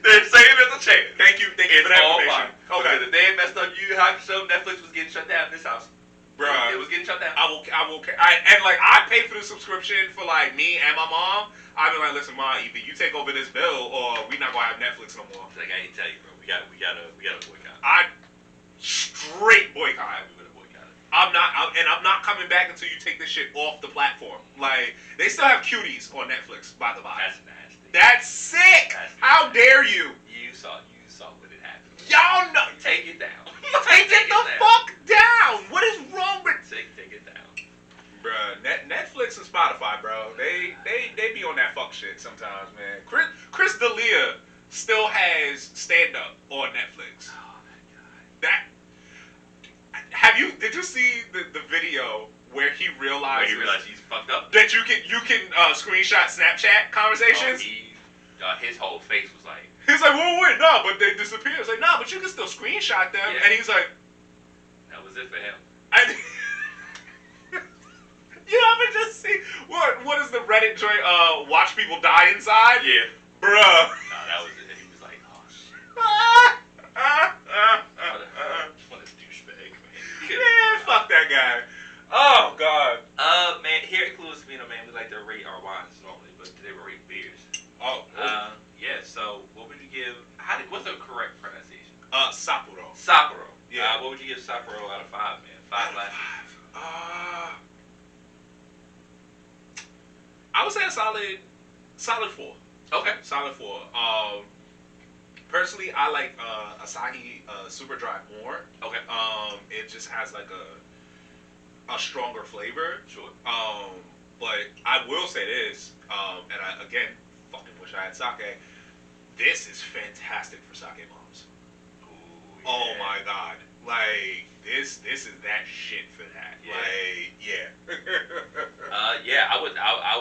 They're saying there's a chance. Thank you for that information. Okay. The day it messed up Yu Yu Hakusho, Netflix was getting shut down in this house. Bruh. It was getting shut down. I pay for the subscription for like me and my mom. I've been like, listen, Mom, either you take over this bill or we not gonna have Netflix no more. It's like I ain't tell you, bro. We gotta boycott. I straight boycott. We gotta boycott it. I'm not coming back until you take this shit off the platform. Like, they still have Cuties on Netflix, by the by. That's nasty. That's sick. How dare you? You saw what it happened. Y'all know. Take it down. Take it the fuck down. What is wrong with? Take it down. Bruh, Netflix and Spotify, bro. They be on that fuck shit sometimes, man. Chris D'Elia still has stand up on Netflix. Oh my God. Did you see the video where he realized he's fucked up? That you can screenshot Snapchat conversations? His whole face was like... He's like, wait, no, but they disappear. It's like, no, but you can still screenshot them. Yeah. And he's like... That was it for him. You ever just see... What is the Reddit joint? Watch people die inside? Yeah. Bruh. No, that was it. He was like, oh, shit. What a douchebag, man. Man, fuck that guy. Oh, God. Man, here at Clueless Vino, man, we like to rate our wines normally, but today we're rating beers. Oh. Yeah, so what would you give... What's the correct pronunciation? Sapporo. Yeah. What would you give Sapporo out of 5, man? 5 glasses? I would say a solid 4. Okay. Solid 4. Personally, I like Asahi Super Dry more. Okay. It just has like a stronger flavor. Sure. But I will say this, and I again fucking wish I had sake. This is fantastic for sake bombs. Ooh, yeah. Oh my god. Like this is that shit for that. Yeah. Like yeah, I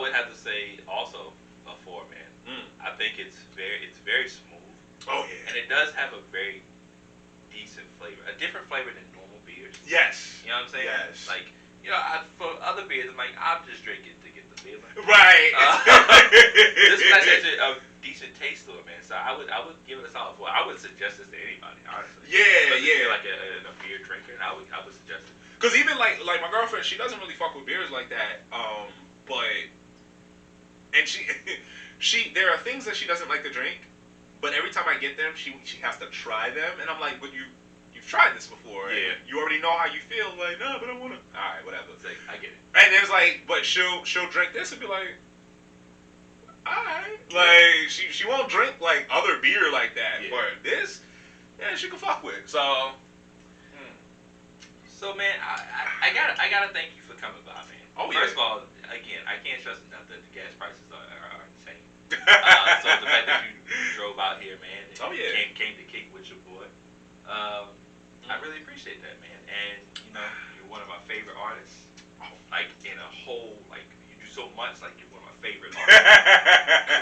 would have to say also a 4, man. I think it's very smooth. Oh yeah. And it does have a very decent flavor, a different flavor than normal beers. Yes. You know what I'm saying? Yes. Like, you know, for other beers, I'm like, I'm just drinking to get the feeling. Right. This has a decent taste to it, man. So I would give it a solid 4. I would suggest this to anybody, honestly. Yeah, Especially if yeah. you're like a beer drinker, I would suggest it. Cause even like my girlfriend, she doesn't really fuck with beers like that. But and she there are things that she doesn't like to drink, but every time I get them, she has to try them, and I'm like, but you've tried this before, and Yeah. you already know how you feel. Like, no, but I wanna. All right, whatever. It's like, I get it. And it's like, but she'll drink this and be like, alright. Like she won't drink like other beer like that. Yeah. But this, yeah, she can fuck with. So So man, I gotta thank you for coming by, man. Oh, First yeah. of all, again, I can't stress enough that the gas prices are insane. So the fact that you drove out here, man, and Oh, yeah. came to kick with your boy, I really appreciate that, man. And you know, you're one of my favorite artists. Like in a whole, like you do so much, like you're one of my favorite artists.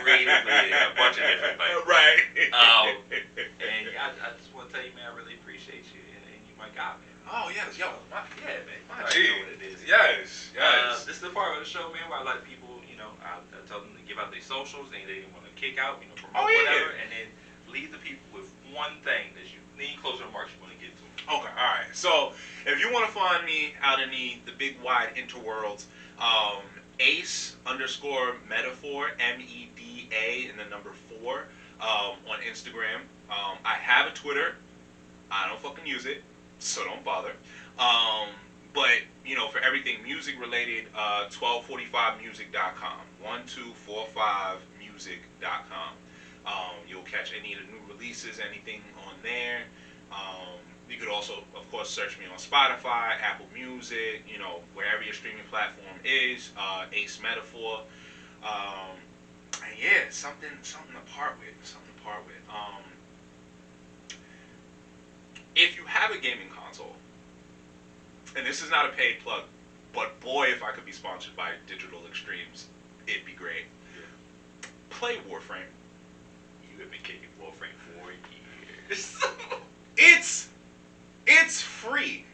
Creatively, and a bunch of different things. Right. And I just want to tell you, man, I really appreciate you, and you my guy, man. Oh yes, yo, Yeah, man. my I G. know what it is. Yes. This is the part of the show, man, where I let people, you know, I tell them to give out their socials, they want to kick out, you know, promote Oh, yeah. whatever, and then leave the people with one thing that you need closing remarks you want to get to them. Okay, all right. So if you want to find me out in the big wide interworlds, Ace _ Meda4 MEDA and the number 4 on Instagram. I have a Twitter. I don't fucking use it, so don't bother. But you know, for everything music related, 1245music.com, 1245music.com. You'll catch any of the new releases, anything on there. You could also, of course, search me on Spotify, Apple Music, you know, wherever your streaming platform is. Ace Meda4. And yeah, something to part with. If you have a gaming console, and this is not a paid plug, but boy, if I could be sponsored by Digital Extremes, it'd be great. Yeah. Play Warframe. You have been kicking Warframe for years. It's free.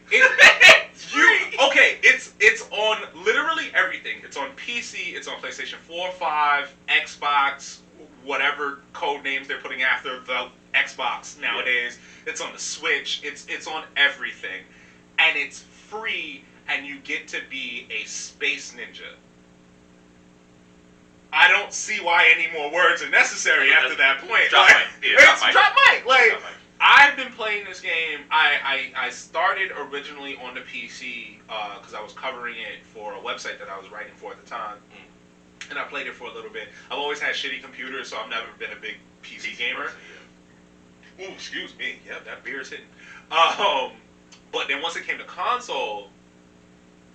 It's on literally everything. It's on PC. It's on PlayStation 4, 5, Xbox, whatever code names they're putting after the Xbox nowadays. Yeah. It's on the Switch. It's on everything, and it's free. And you get to be a space ninja. I don't see why any more words are necessary after that point. Drop mic. Yeah, drop mic. Like. Drop mic. I've been playing this game. I started originally on the PC because I was covering it for a website that I was writing for at the time, and I played it for a little bit. I've always had shitty computers, so I've never been a big PC gamer. Person, yeah. Ooh, excuse me. Yep, that beer is hitting. But then once it came to console,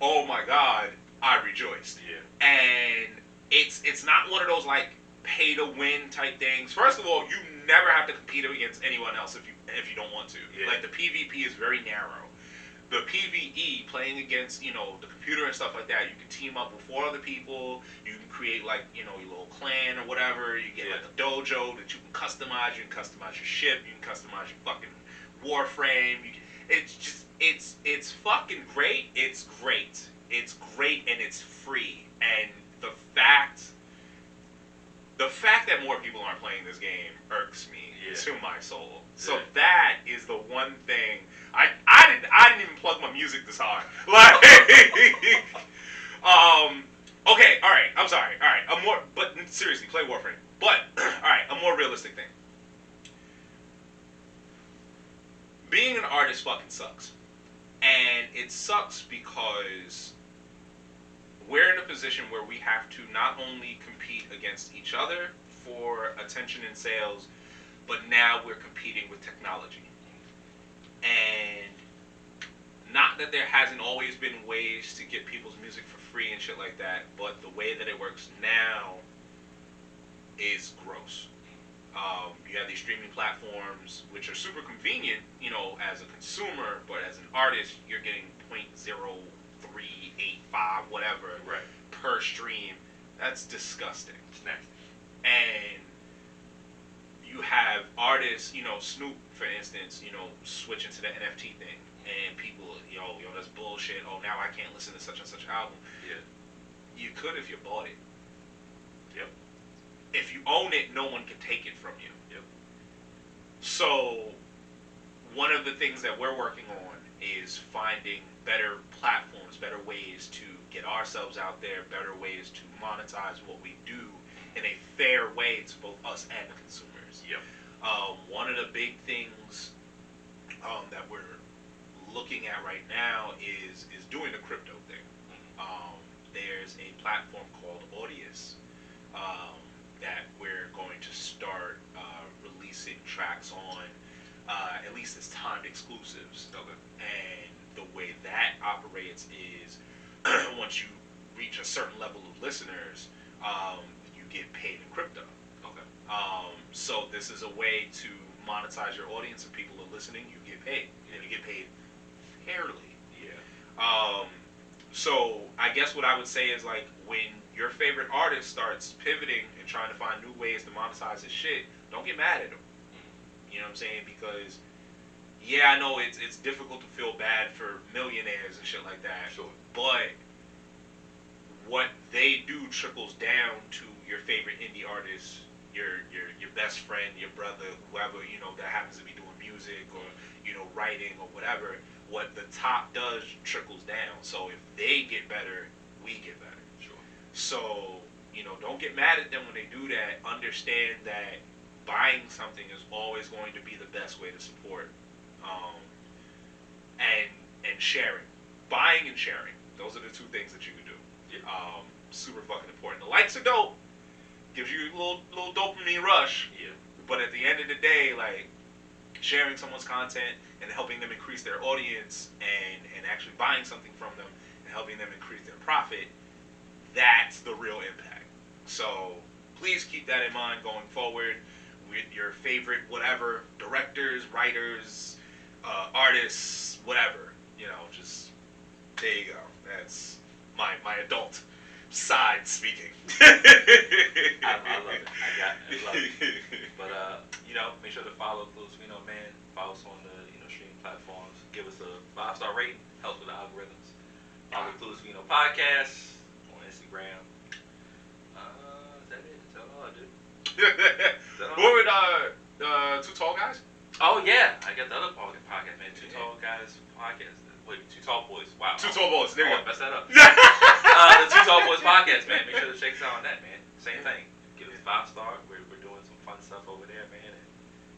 oh my god, I rejoiced. Yeah. And it's not one of those like pay to win type things. First of all, you never have to compete against anyone else if you don't want to. Yeah. Like the PvP is very narrow. The PvE, playing against, you know, the computer and stuff like that, you can team up with 4 other people. You can create like, you know, your little clan or whatever. You get like a dojo that you can customize. You can customize your ship. You can customize your fucking warframe. It's fucking great. It's great. It's great and it's free. And the fact that more people aren't playing this game irks me to my soul. So that is the one thing. I didn't even plug my music this hard. Like, okay, all right. I'm sorry. All right, but seriously, play Warframe. But all right, a more realistic thing. Being an artist fucking sucks, and it sucks because we're in a position where we have to not only compete against each other for attention and sales, but now we're competing with technology. And not that there hasn't always been ways to get people's music for free and shit like that, but the way that it works now is gross. You have these streaming platforms, which are super convenient, you know, as a consumer, but as an artist, you're getting 0.0385, whatever, right, per stream. That's disgusting. It's nasty. And you have artists, you know, Snoop, for instance, you know, switching to the NFT thing, and people, yo, that's bullshit. Oh, now I can't listen to such and such album. Yeah. You could if you bought it. Yep. If you own it, no one can take it from you. Yep. So, one of the things that we're working on is finding better platforms, better ways to get ourselves out there, better ways to monetize what we do in a fair way to both us and the consumers. Yep. One of the big things that we're looking at right now is doing the crypto thing. There's a platform called Audius that we're going to start releasing tracks on, at least as timed exclusives. Okay. And the way that operates is once you reach a certain level of listeners, you get paid in crypto. Okay. So this is a way to monetize your audience. If people are listening, you get paid, and you get paid fairly. Yeah. So I guess what I would say is, like, when your favorite artist starts pivoting and trying to find new ways to monetize his shit, don't get mad at him. You know what I'm saying? Because yeah, I know it's difficult to feel bad for millionaires and shit like that. Sure. But what they do trickles down to your favorite indie artist, your best friend, your brother, whoever, you know, that happens to be doing music or, you know, writing or whatever. What the top does trickles down. So if they get better, we get better. Sure. So, you know, don't get mad at them when they do that. Understand that buying something is always going to be the best way to support. And sharing. Buying and sharing. Those are the two things that you can do. Yeah. Super fucking important. The likes are dope. Gives you a little dopamine rush. Yeah. But at the end of the day, like, sharing someone's content and helping them increase their audience and actually buying something from them and helping them increase their profit, that's the real impact. So please keep that in mind going forward with your favorite whatever, directors, writers, artists, whatever. You know, just, there you go. That's my adult side speaking. I love it. I love it. But you know, make sure to follow Clueless Vino, man. Follow us on the streaming platforms. Give us a 5-star rating. Helps with the algorithms. Follow the Clueless Vino podcast on Instagram. Is that it? That's all I do. What with Two Tall Guys? Oh yeah, I got the other podcast, man. Two Tall Guys podcast. Wait, Two Tall Boys. Wow. Two Tall Boys. There you go. Mess that up. The Two Tall Boys podcast, man. Make sure to check us out on that, man. Same thing. Give us 5-star. We're doing some fun stuff over there, man.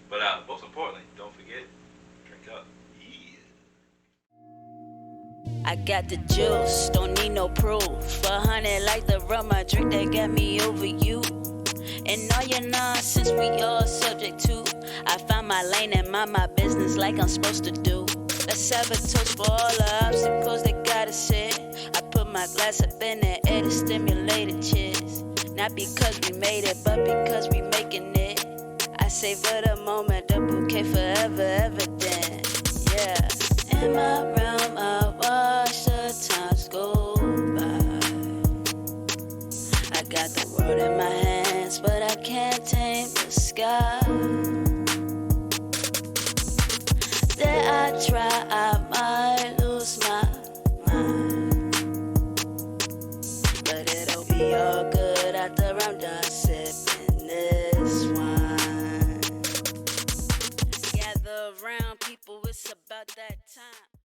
But most importantly, don't forget, drink up. I got the juice, don't need no proof. 100 like the rum I drink that got me over you. And all your nonsense we all subject to. I find my lane and mind my business like I'm supposed to do. Let's have a toast for all the obstacles that gotta sit. I put my glass up in the air to stimulate the cheers. Not because we made it, but because we making it. I savor the moment, the bouquet forever, evident. Yeah. In my realm, I watch the times go by. I got the world in my hands, but I can't tame the sky. Dare I try, I might lose my mind. But it'll be all good after I'm done sipping this wine. Gather around people, it's about that time.